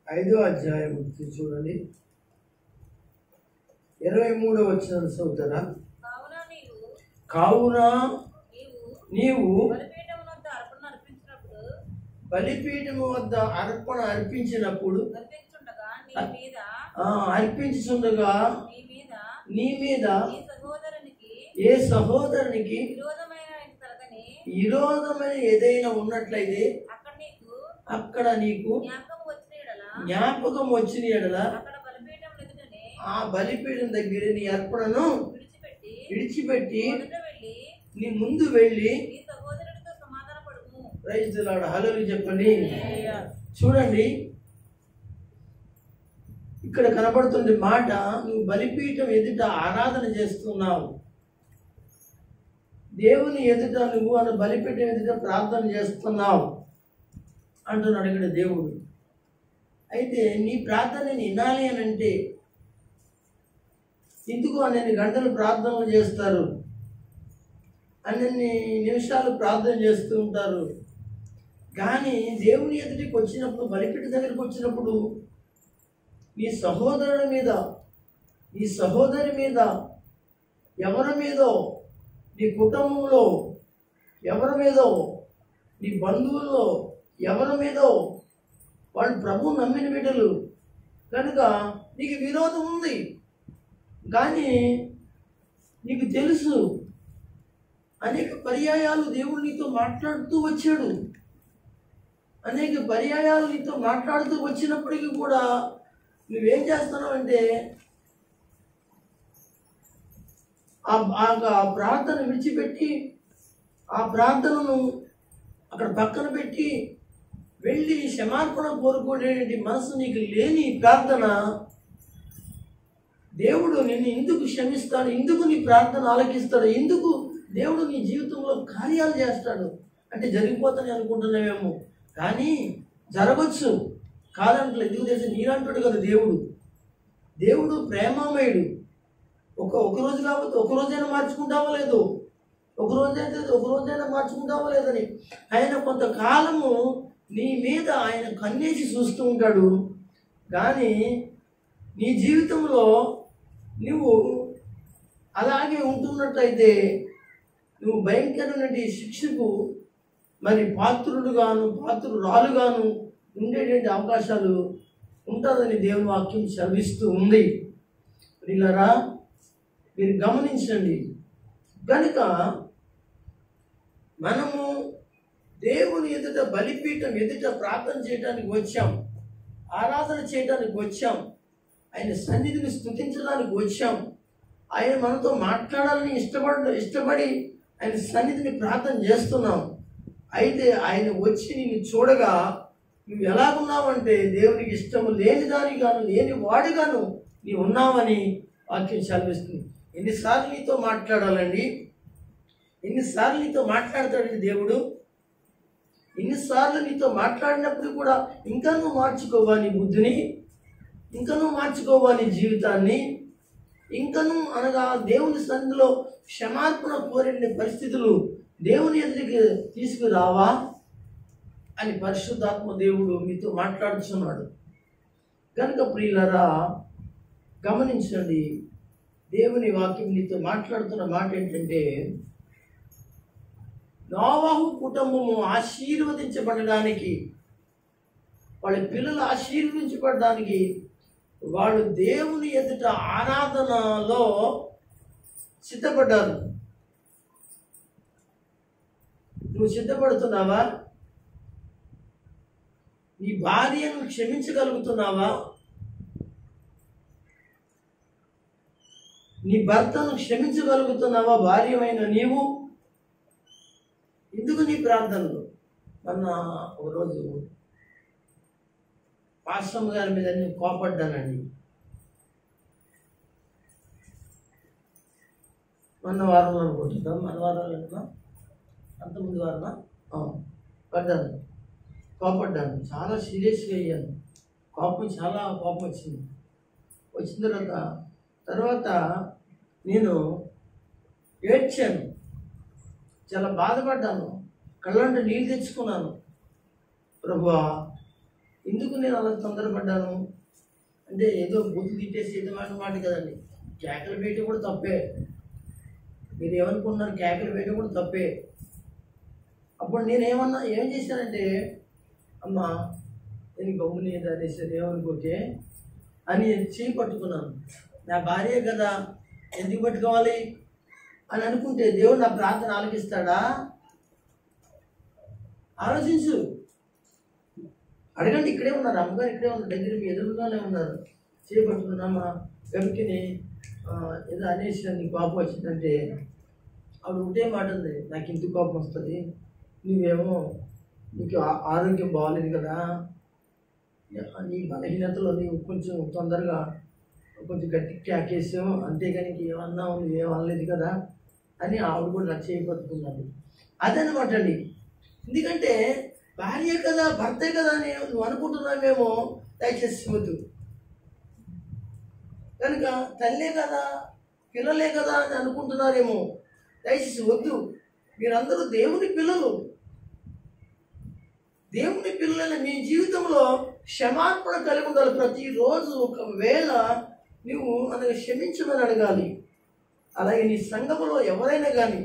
5వ అధ్యాయం చూడండి, 23వ వచనం చదువుతారా? కావున నీవు బలిపీఠము వద్ద అర్పణ అర్పించినప్పుడు అర్పించుండగా నీ మీద ఏ సహోదరునికి విరోధమైన ఏదైనా ఉన్నట్లయితే అక్కడ నీకు జ్ఞాపకం వచ్చిన ఎడల ఆ బలిపీఠం దగ్గర నీ అర్పణను విడిచిపెట్టి నీ ముందు వెళ్ళి ప్రైజ్ ది లార్డ్, హల్లెలూయా చెప్పండి. చూడండి, ఇక్కడ కనబడుతుంది మాట, నువ్వు బలిపీఠం ఎదుట ఆరాధన చేస్తున్నావు, దేవుని ఎదుట నువ్వు అన్న బలిపీఠం ఎదుట ప్రార్థన చేస్తున్నావు అంటున్నాడు ఇక్కడ దేవుడు. అయితే నీ ప్రార్థన వినాలి అని అంటే ఎందుకు అన్ని గంటలు ప్రార్థనలు చేస్తారు, అన్ని నిమిషాలు ప్రార్థన చేస్తూ ఉంటారు. కానీ దేవుని ఎదుటికి వచ్చినప్పుడు, బలిపీఠ దగ్గరికి వచ్చినప్పుడు నీ సహోదరుడి మీద, నీ సహోదరి మీద, ఎవరి మీదో, నీ కుటుంబంలో ఎవరి మీదో, నీ బంధువుల్లో ఎవరి మీదో, వాళ్ళు ప్రభు నమ్మిన బిడ్డలు కనుక నీకు విరోధం ఉంది. కానీ నీకు తెలుసు అనేక పర్యాయాలు దేవుడు నీతో మాట్లాడుతూ వచ్చాడు. అనేక పర్యాయాలు నీతో మాట్లాడుతూ వచ్చినప్పటికీ కూడా నువ్వేం చేస్తున్నావు అంటే ఆ ప్రార్థన విడిచిపెట్టి, ఆ ప్రార్థనను అక్కడ పక్కన పెట్టి వెళ్ళి క్షమార్పణ కోరుకునే మనసు నీకు లేని ప్రార్థన దేవుడు నిన్ను ఎందుకు క్షమిస్తాడు, ఎందుకు నీ ప్రార్థన ఆలకిస్తాడు, ఎందుకు దేవుడు నీ జీవితంలో కార్యాలు చేస్తాడు అంటే జరిగిపోతానే అనుకుంటున్నావేమో. కానీ జరగచ్చు, కాదంటలే. ఎందుకు తెలిసి నీరంటాడు కదా దేవుడు. దేవుడు ప్రేమమయుడు. ఒక రోజు కాకపోతే ఒక రోజైనా మార్చుకుంటావో లేదు, ఒక రోజైనా మార్చుకుంటావో లేదని ఆయన కొంతకాలము నీ మీద ఆయన కన్నేసి చూస్తూ ఉంటాడు. కానీ నీ జీవితంలో నువ్వు అలాగే ఉంటున్నట్లయితే నువ్వు భయంకరమైన శిక్షకు మరి పాత్రురాలుగాను ఉండేటువంటి అవకాశాలు ఉంటుందని దేవుని వాక్యం సెలవిస్తూ ఉంది. ప్రియులారా, మీరు గమనించండి. కనుక మనము దేవుని ఎదుట, బలిపీఠం ఎదుట ప్రార్థన చేయడానికి వచ్చాం, ఆరాధన చేయడానికి వచ్చాం, ఆయన సన్నిధిని స్తుతించడానికి వచ్చాం. ఆయన మనతో మాట్లాడాలని ఇష్టపడి ఆయన సన్నిధిని ప్రార్థన చేస్తున్నాం. అయితే ఆయన వచ్చి నిన్ను చూడగా నువ్వు ఎలాగున్నావంటే దేవునికి ఇష్టము లేని దానిగాను, లేని వాడిగాను నీవు ఉన్నావని వాక్యం సెలవిస్తుంది. ఎన్నిసార్లు నీతో మాట్లాడాలండి? ఎన్నిసార్లు నీతో మాట్లాడతాడండి దేవుడు? ఇన్నిసార్లు నీతో మాట్లాడినప్పుడు కూడా ఇంకా నువ్వు మార్చుకోవా నీ బుద్ధిని, ఇంకా నువ్వు మార్చుకోవా నీ జీవితాన్ని, ఇంకను అనగా దేవుని సన్నిధిలో క్షమార్పణ కోరిన పరిస్థితులు దేవుని ఎదురికి తీసుకురావా అని పరిశుద్ధాత్మ దేవుడు మీతో మాట్లాడుతున్నాడు. కనుక ప్రియులరా గమనించండి, దేవుని వాక్యం నీతో మాట్లాడుతున్న మాట ఏంటంటే, నోవహు కుటుంబము ఆశీర్వదించబడడానికి, వాళ్ళ పిల్లలు ఆశీర్వదించబడడానికి వాళ్ళు దేవుని ఎదుట ఆరాధనలో సిద్ధపడ్డారు. నువ్వు సిద్ధపడుతున్నావా? నీ భార్యను క్షమించగలుగుతున్నావా? నీ భర్తను క్షమించగలుగుతున్నావా? భార్యమైన నీవు ఎందుకు నీ ప్రార్థనలు? మొన్న ఒకరోజు పాస్టమ్ గారి మీద నేను కోపడ్డానండి. మొన్న వారంలో అనుకుంటున్నాం, మన వారాలు అంతకుముందు వారమా పడ్డాను, కోపడ్డాను, చాలా సీరియస్గా అయ్యాను. చాలా కోపం వచ్చింది. వచ్చిన తర్వాత నేను ఏడ్చాను, చాలా బాధపడ్డాను, కళ్ళంటే నీళ్ళు తెచ్చుకున్నాను. ప్రభువా, ఎందుకు నేను అలా తొందరపడ్డాను అంటే, ఏదో బుద్ధి తిట్టేసి ఏదో మాట కదండి. కేకలు వేయటం కూడా తప్పే. మీరు ఏమనుకున్నారు? కేకలు వేయటం కూడా తప్పే. అప్పుడు ఏం చేశానంటే, అమ్మా నేను గమ్ముని అనేసి ఏమనుకోకే అని చేయి పట్టుకున్నాను. నా భార్య కదా, ఎందుకు పట్టుకోవాలి అని అనుకుంటే దేవుడు నా ప్రార్థన ఆలకిస్తాడా? ఆలోచించు, అడగండి. ఇక్కడే ఉన్నారు, అమ్మగారు ఇక్కడే ఉన్నారు, దగ్గర మీ ఎదురుగానే ఉన్నారు. చేపట్టుకున్నామా వెనక్కిని ఏదో అనేసి నీకు కోపం వచ్చిందంటే ఆవిడ ఒకటే మాట ఉంది, నాకు ఇంత కోపం వస్తుంది, నువ్వేమో నీకు ఆరోగ్యం బాగాలేదు కదా, నీ బలహీనతలో నీవు కొంచెం తొందరగా కొంచెం గట్టి క్యాకేసావు, అంతేగాని ఏమన్నావు, నువ్వేం అనలేదు కదా అని ఆవిడ కూడా నాకు చేయబట్టుకున్నాడు. అదనమాట అండి. ఎందుకంటే భార్య కదా, భర్తే కదా అని నువ్వు అనుకుంటున్నావేమో, దయచేసి వద్దు. కనుక తల్లే కదా, పిల్లలే కదా అని అనుకుంటున్నారేమో, దయచేసి వద్దు. మీరందరూ దేవుని పిల్లలు. దేవుని పిల్లల మీ జీవితంలో క్షమార్పణ కలిగి ఉండాలి. ప్రతిరోజు ఒకవేళ నువ్వు మనకు క్షమించమని అడగాలి. అలాగే నీ సంఘములో ఎవరైనా కానీ,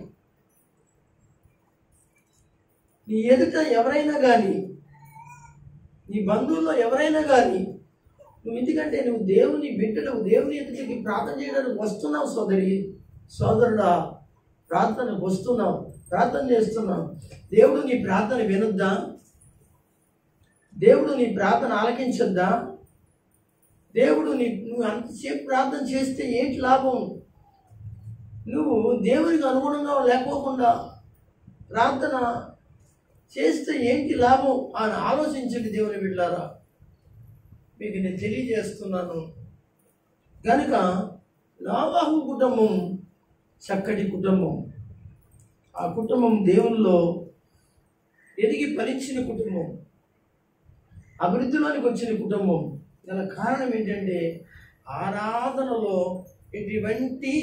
నీ ఎదుట ఎవరైనా కానీ, నీ బంధువుల్లో ఎవరైనా కానీ, నువ్వు ఎందుకంటే నువ్వు దేవుని బిడ్డలు, దేవుని ఎదుటికి ప్రార్థన చేయడానికి వస్తున్నావు సోదరి, సోదరుడా, ప్రార్థనకు వస్తున్నావు, ప్రార్థన చేస్తున్నావు. దేవుడు నీ ప్రార్థన వినొద్దా? దేవుడు నీ ప్రార్థన ఆలకించొద్దా? దేవుడు నువ్వు అంతసేపు ప్రార్థన చేస్తే ఏంటి లాభం? నువ్వు దేవునికి అనుగుణంగా లేకోకుండా ప్రార్థన చేస్తే ఏంటి లాభం అని ఆలోచించండి దేవుని బిడ్డలారా. మీకు నేను తెలియజేస్తున్నాను. కనుక నోవహు కుటుంబం చక్కటి కుటుంబం. ఆ కుటుంబం దేవునిలో ఎదిగి ఫలించిన కుటుంబం, అభివృద్ధిలోనికి వచ్చిన కుటుంబం. గల కారణం ఏంటంటే ఆరాధనలో ఎటువంటి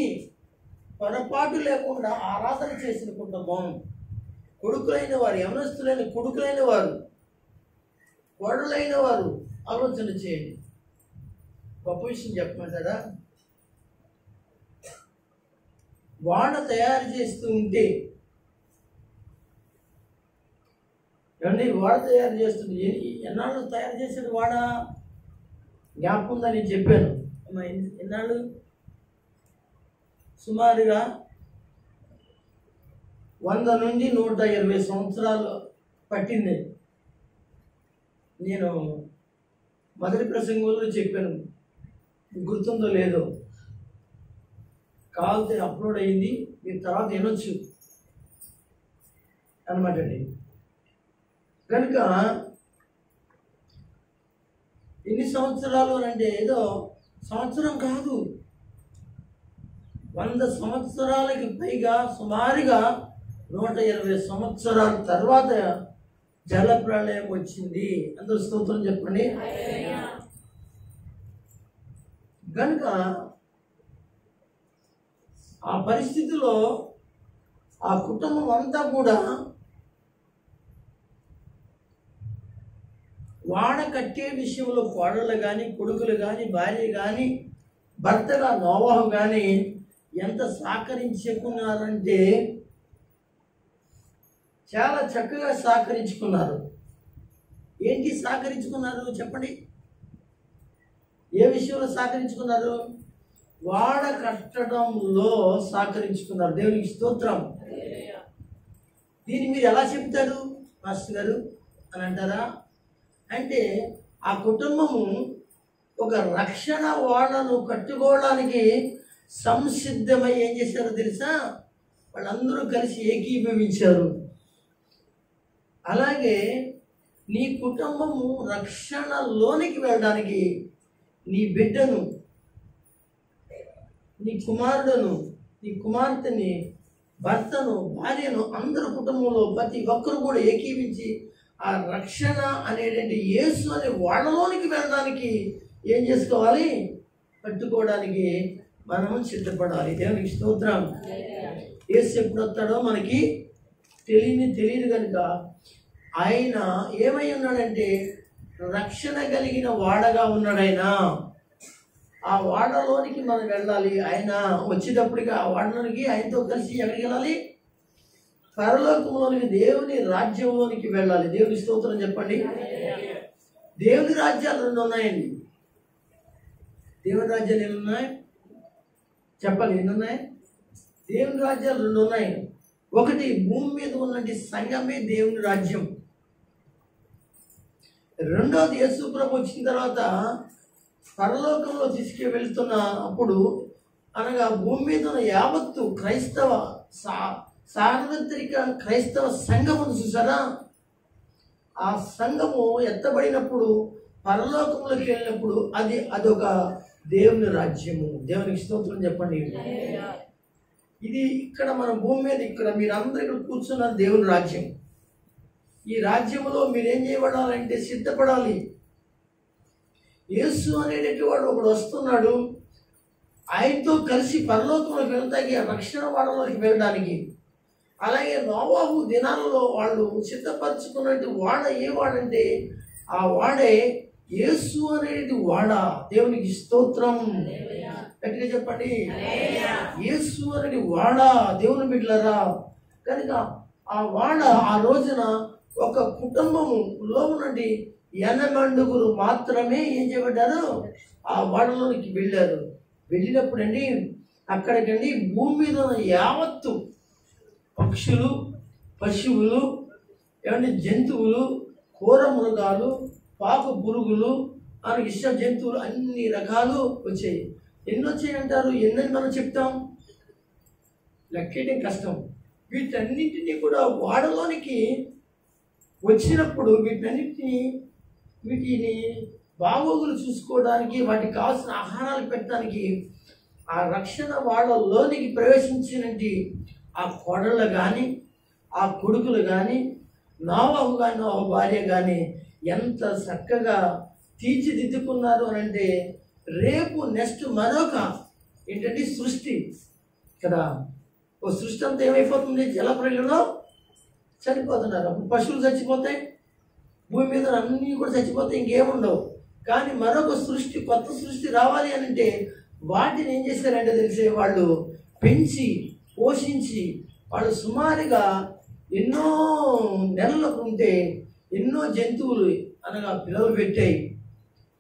పొరపాటు లేకుండా ఆరాధన చేసిన కుటుంబం. కొడుకులైన వారు, యవనస్తులైన కొడుకులైన వారు, కోడలైన వారు ఆలోచన చేయండి. గొప్ప విషయం చెప్పమంటారా? వాడ తయారు చేస్తూ ఉంటే, ఏమండి వాడ తయారు చేస్తుంది, ఎన్నాళ్ళు తయారు చేసాడు వాడ? జ్ఞాపకం ఉందని నేను చెప్పాను. ఎన్నాళ్ళు? సుమారుగా 100 నుండి 120 సంవత్సరాలు పట్టింది. నేను మొదటి ప్రసంగంలో చెప్పాను, గుర్తుందో లేదో, కావాలంటే అప్లోడ్ అయింది, మీరు తర్వాత వినొచ్చు అనమాట అండి. కనుక ఎన్ని సంవత్సరాలు అంటే ఏదో సంవత్సరం కాదు, 100 సంవత్సరాలకి పైగా, సుమారుగా 120 సంవత్సరాల తర్వాత జల ప్రళయం వచ్చింది. అందరూ స్తోత్రం చెప్పండి. కనుక ఆ పరిస్థితిలో ఆ కుటుంబం అంతా కూడా వాడ కట్టే విషయంలో కోడళ్ళు కానీ, కొడుకులు కానీ, భార్య కానీ, భర్తగా నోవాహు కానీ ఎంత సహకరించుకున్నారంటే చాలా చక్కగా సహకరించుకున్నారు. ఏంటి సహకరించుకున్నారు చెప్పండి? ఏ విషయంలో సహకరించుకున్నారు? వాడ కట్టడంలో సహకరించుకున్నారు. దేవునికి స్తోత్రం. దీన్ని మీరు ఎలా చెప్తారు మాస్టర్ గారు అని అంటారా? అంటే ఆ కుటుంబము ఒక రక్షణ వాడను కట్టుకోవడానికి సంసిద్ధమై ఏం చేశారో తెలుసా? వాళ్ళందరూ కలిసి ఏకీభవించారు. అలాగే నీ కుటుంబము రక్షణలోనికి వెళ్ళడానికి నీ బిడ్డను, నీ కుమారుడును, నీ కుమార్తెని, భర్తను, భార్యను, అందరు కుటుంబంలో ప్రతి ఒక్కరు కూడా ఏకీవించి ఆ రక్షణ అనేటువంటి యేసు అనే వాళ్ళలోనికి వెళ్ళడానికి ఏం చేసుకోవాలి? కట్టుకోవడానికి మనం సిద్ధపడాలి. దేవునికి స్తోత్రం. యేసు ఎప్పుడు వస్తాడో మనకి తెలియదు కనుక ఆయన ఏమై ఉన్నాడంటే రక్షణ కలిగిన వాడగా ఉన్నాడు. ఆయన ఆ వాడలోనికి మనం వెళ్ళాలి. ఆయన వచ్చేటప్పటికి ఆ వాడలోనికి ఆయనతో కలిసి ఎక్కడికి వెళ్ళాలి? పరలోకంలోనికి, దేవుని రాజ్యంలోనికి వెళ్ళాలి. దేవుని స్తోత్రం చెప్పండి. దేవుని రాజ్యాలు 2 ఉన్నాయండి. దేవుని రాజ్యాలు ఎన్ని ఉన్నాయి చెప్పాలి? ఎన్ని ఉన్నాయి? దేవుని రాజ్యాలు 2 ఉన్నాయి. ఒకటి భూమి మీద ఉన్నటువంటి సంఘమే దేవుని రాజ్యం. రెండోది యేసు ప్రభు వచ్చిన తర్వాత పరలోకంలో తీసుకువెళ్తున్న అప్పుడు, అనగా భూమి మీద ఉన్న యావత్తు క్రైస్తవ సార్వత్రిక క్రైస్తవ సంఘమును చూసారా? ఆ సంఘము ఎత్తబడినప్పుడు పరలోకంలోకి వెళ్ళినప్పుడు అదొక దేవుని రాజ్యము. దేవునికి స్తోత్రం చెప్పండి. ఇది ఇక్కడ మన భూమి మీద ఇక్కడ మీరందరూ ఇక్కడ కూర్చున్న దేవుని రాజ్యం. ఈ రాజ్యంలో మీరేం చేయబడాలంటే సిద్ధపడాలి. యేసు అనేటువంటి వాడు ఒకడు వస్తున్నాడు. ఆయనతో కలిసి పరలోకంలోకి వెళ్తాకి, రక్షణ వాడలోకి వెళ్ళడానికి. అలాగే నోవాహు దినాలలో వాళ్ళు సిద్ధపరచుకున్నట్టు వాడ ఏ వాడంటే ఆ వాడే యేసు అనేది వాడ. దేవునికి స్తోత్రం. గట్టిగా చెప్పండి. యేసు అనేది వాడ. దేవుని బిడ్డలారా, కనుక ఆ వాడ ఆ రోజున ఒక కుటుంబములో నుండి 80 మాత్రమే ఏం చేయబడ్డారు? ఆ వాడలోనికి వెళ్ళారు. వెళ్ళినప్పుడు అండి అక్కడికండి భూమి మీద ఉన్న యావత్తు పక్షులు, పశువులు, ఏమంటే జంతువులు, కూర మృగాలు, పాకు పురుగులు, మనకి ఇష్ట జంతువులు అన్ని రకాలు వచ్చాయి. ఎన్ని వచ్చాయి అంటారు? ఎన్నని మనం చెప్తాం? లెక్కేయడం కష్టం. వీటన్నింటినీ కూడా వాడలోనికి వచ్చినప్పుడు వీటిని బాగోగులు చూసుకోవడానికి, వాటికి కావాల్సిన ఆహారాలు పెట్టడానికి ఆ రక్షణ వాళ్ళలోనికి ప్రవేశించినట్టు ఆ కోడళ్ళు కానీ, ఆ కొడుకులు కానీ, నోవాహు కానీ, నోవాహు భార్య కానీ ఎంత చక్కగా తీర్చిదిద్దుకున్నారు అని అంటే, రేపు నెక్స్ట్ మరొక ఏంటంటే సృష్టి కదా. ఓ సృష్టి అంతా ఏమైపోతుంది? జలప్రళయంలో చనిపోతున్నారు. అప్పుడు పశువులు చచ్చిపోతాయి, భూమి మీద అన్నీ కూడా చచ్చిపోతాయి, ఇంకేముండవు. కానీ మరొక సృష్టి, కొత్త సృష్టి రావాలి అని అంటే వాటిని ఏం చేశారంటే తెలిసే వాళ్ళు పెంచి పోషించి వాళ్ళు సుమారుగా ఎన్నో నెలలకు ఉంటే ఎన్నో జంతువులు అనగా పిల్లలు పెట్టాయి.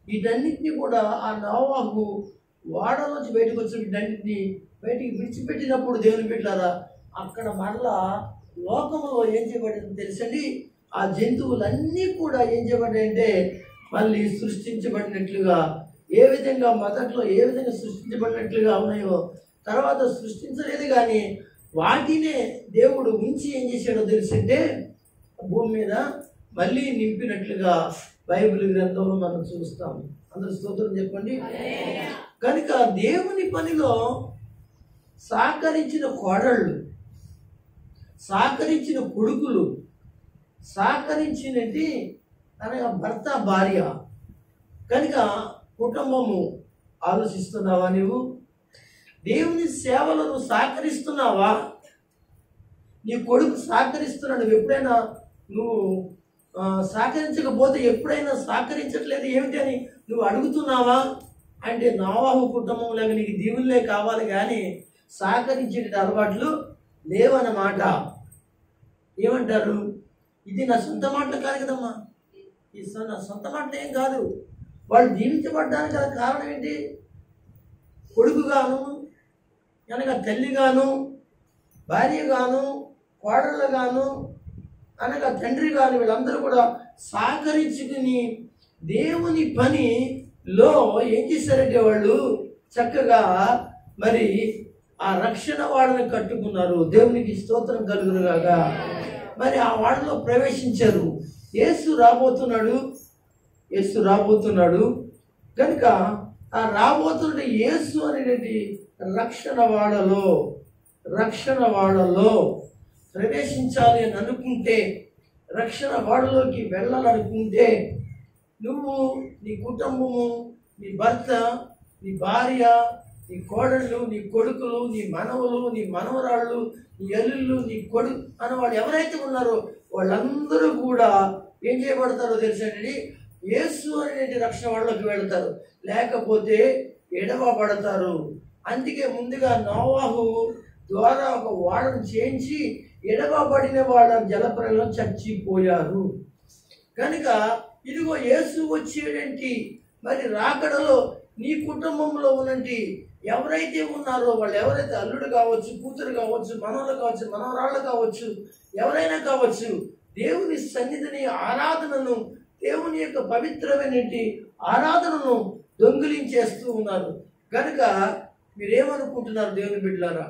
వీటన్నిటినీ కూడా ఆ నోవాహు వాడలోంచి బయటకు వచ్చి వీటన్నిటిని బయటికి విడిచిపెట్టినప్పుడు దేవుని బిడ్డలారా, అక్కడ మరలా లోకంలో ఏం చేయబడింది తెలుసండి? ఆ జంతువులన్నీ కూడా ఏం చేయబడ్డాయంటే మళ్ళీ సృష్టించబడినట్లుగా, ఏ విధంగా మొదట్లో ఏ విధంగా సృష్టించబడినట్లుగా ఉన్నాయో తర్వాత సృష్టించలేదు. కానీ వాటినే దేవుడు ఉంచి ఏం చేశాడో తెలుసంటే భూమి మీద మళ్ళీ నింపినట్లుగా బైబిల్ గ్రంథంలో మనం చూస్తాం. అందరూ స్తోత్రం చెప్పండి. కనుక దేవుని పనిలో సహకరించిన కోడళ్ళు, సహకరించిన కొడుకులు, సహకరించినది అనగా భర్త భార్య. కనుక కుటుంబము ఆలోచిస్తున్నావా? నువ్వు దేవుని సేవలో నువ్వు సహకరిస్తున్నావా? నీ కొడుకు సహకరిస్తున్నాడు. నువ్వు ఎప్పుడైనా నువ్వు సహకరించకపోతే ఎప్పుడైనా సహకరించట్లేదు ఏమిటి అని నువ్వు అడుగుతున్నావా? అంటే నోవాహు కుటుంబం లాగా నీకు దీవులే కావాలి కానీ సహకరించే అలవాట్లు లేవన్నమాట. ఏమంటారు? ఇది నా సొంత మాటలు కాదు కదమ్మా, ఈ నా సొంత మాటలు ఏం కాదు. వాళ్ళు దీవించబడ్డానికి గల కారణం ఏంటి? కొడుకుగాను, అనగా తల్లిగాను, భార్యగాను, కోడళ్ళగాను, అనగా తండ్రి గాను, వీళ్ళందరూ కూడా సహకరించుకుని దేవుని పనిలో ఏం చేశారంటే వాళ్ళు చక్కగా మరి ఆ రక్షణ వాళ్ళని కట్టుకున్నారు. దేవునికి స్తోత్రం కలుగునుగాక. మరి ఆ వాళ్ళలో ప్రవేశించారు. యేసు రాబోతున్నాడు కనుక ఆ రాబోతున్న యేసు అనేది రక్షణ వాడలో ప్రవేశించాలి అని అనుకుంటే, రక్షణ వాడలోకి వెళ్ళాలనుకుంటే నువ్వు, నీ కుటుంబము, నీ భర్త, నీ భార్య, నీ కోడళ్ళు, నీ కొడుకులు, నీ మనవలు, నీ మనవరాళ్ళు, నీ అల్లుళ్ళు, నీ కొడుకు అని వాళ్ళు ఎవరైతే ఉన్నారో వాళ్ళందరూ కూడా ఏం చేయబడతారో తెలుసండి? యేసు అనేది రక్షణ వాళ్ళకి వెళతారు, లేకపోతే ఎడవబడతారు. అందుకే ముందుగా నోవాహు ద్వారా ఒక ఓడను చేయించి ఎడవబడిన వాళ్ళ జలప్రలయం చచ్చిపోయారు. కనుక ఇదిగో యేసు వచ్చేటంటి మరి రాకడలో నీ కుటుంబంలో ఉన్నంటి ఎవరైతే ఉన్నారో వాళ్ళు, ఎవరైతే అల్లుడు కావచ్చు, కూతురు కావచ్చు, మనవలు కావచ్చు, మనవరాళ్ళు కావచ్చు, ఎవరైనా కావచ్చు, దేవుని సన్నిధిని, ఆరాధనను, దేవుని యొక్క పవిత్రమైన ఆరాధనను దొంగిలించేస్తూ ఉన్నారు. కనుక మీరేమనుకుంటున్నారు దేవుని బిడ్డలారా?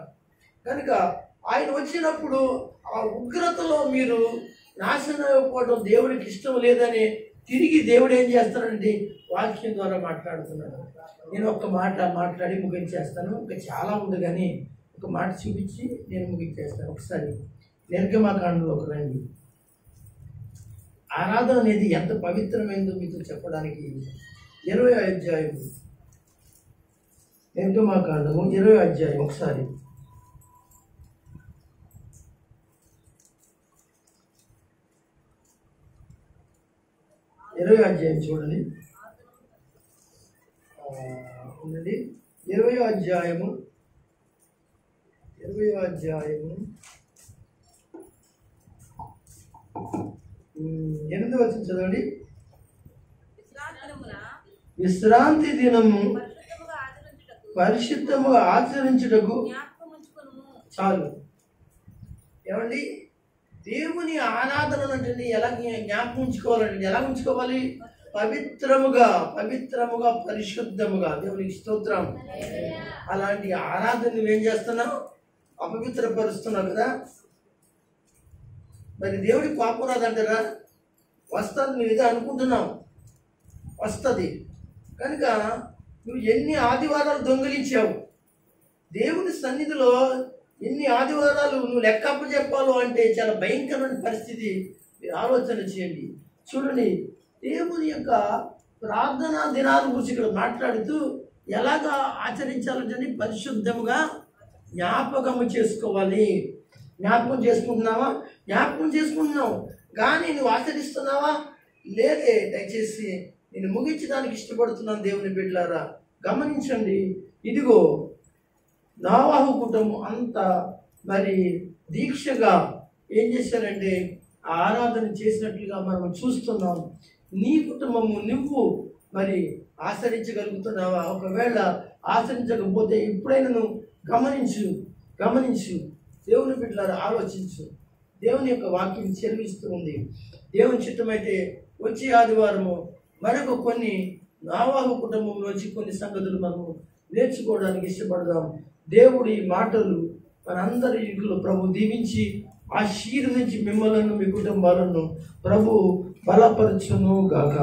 కనుక ఆయన వచ్చినప్పుడు ఆ ఉగ్రతలో మీరు నాశనం అయిపోవడం దేవుడికి ఇష్టం లేదని తిరిగి దేవుడు ఏం చేస్తాడంటే వాక్యం ద్వారా మాట్లాడుతున్నాడు. నేను ఒక మాట మాట్లాడి ముగించేస్తాను. ఇంకా చాలా ఉంది కానీ ఒక మాట చూపించి నేను ముగించేస్తాను. ఒకసారి నిర్గమకాండంలోకి రండి. ఆరాధన అనేది ఎంత పవిత్రమైందో మీతో చెప్పడానికి 20వ అధ్యాయం, నిర్గమకాండము 20వ అధ్యాయం ఒకసారి చూడండి. 20వ అధ్యాయము 8వ వచనం చదవండి. విశ్రాంతి దినము పరిశుద్ధముగా ఆచరించుటకు చాలు. ఏమండి? దేవుని ఆరాధన అంటే ఎలా జ్ఞాపకం ఉంచుకోవాలండి? ఎలా ఉంచుకోవాలి? పవిత్రముగా పరిశుద్ధముగా. దేవునికి స్తోత్రం. అలాంటి ఆరాధన నువ్వేం చేస్తున్నావు? అపవిత్రపరుస్తున్నావు కదా. మరి దేవుడి కోపం రాదంటారా? వస్తుంది. నువ్వు ఇదే అనుకుంటున్నావు, వస్తుంది. కనుక నువ్వు ఎన్ని ఆదివారాలు దొంగిలించావు దేవుని సన్నిధిలో, ఎన్ని ఆదివారాలు నువ్వు లెక్కప్పు చెప్పాలో అంటే చాలా భయంకరమైన పరిస్థితి. మీరు ఆలోచన చేయండి. చూడండి, దేవుని యొక్క ప్రార్థనా దినాల గురించి ఇక్కడ మాట్లాడుతూ ఎలాగా ఆచరించాలంటే పరిశుద్ధముగా జ్ఞాపకము చేసుకోవాలి. జ్ఞాపకం చేసుకుంటున్నావా? జ్ఞాపకం చేసుకుంటున్నావు కానీ నువ్వు ఆచరిస్తున్నావా? లేదే. దయచేసి నేను ముగించడానికి ఇష్టపడుతున్నాను దేవుని బిడ్డలారా, గమనించండి. ఇదిగో నోవాహు కుటుంబం అంతా మరి దీక్షగా ఏం చేశారంటే ఆరాధన చేసినట్లుగా మనం చూస్తున్నాం. నీ కుటుంబము నువ్వు మరి ఆచరించగలుగుతున్నావా? ఒకవేళ ఆచరించకపోతే ఇప్పుడైనా నువ్వు గమనించు దేవుని బిడ్డలారా, ఆలోచించు. దేవుని యొక్క వాక్యం చెల్లిస్తూ ఉంది. దేవుని చిత్తమైతే వచ్చే ఆదివారము మరొక కొన్ని నోవాహు కుటుంబంలోంచి కొన్ని సంగతులు మనము నేర్చుకోవడానికి ఇష్టపడదాం. దేవుడి మాటలు మనందరి ఇంట్లో ప్రభు దీవించి ఆశీర్వదించి మిమ్మల్ని, మీ కుటుంబాలను ప్రభు బలపరచును గాక.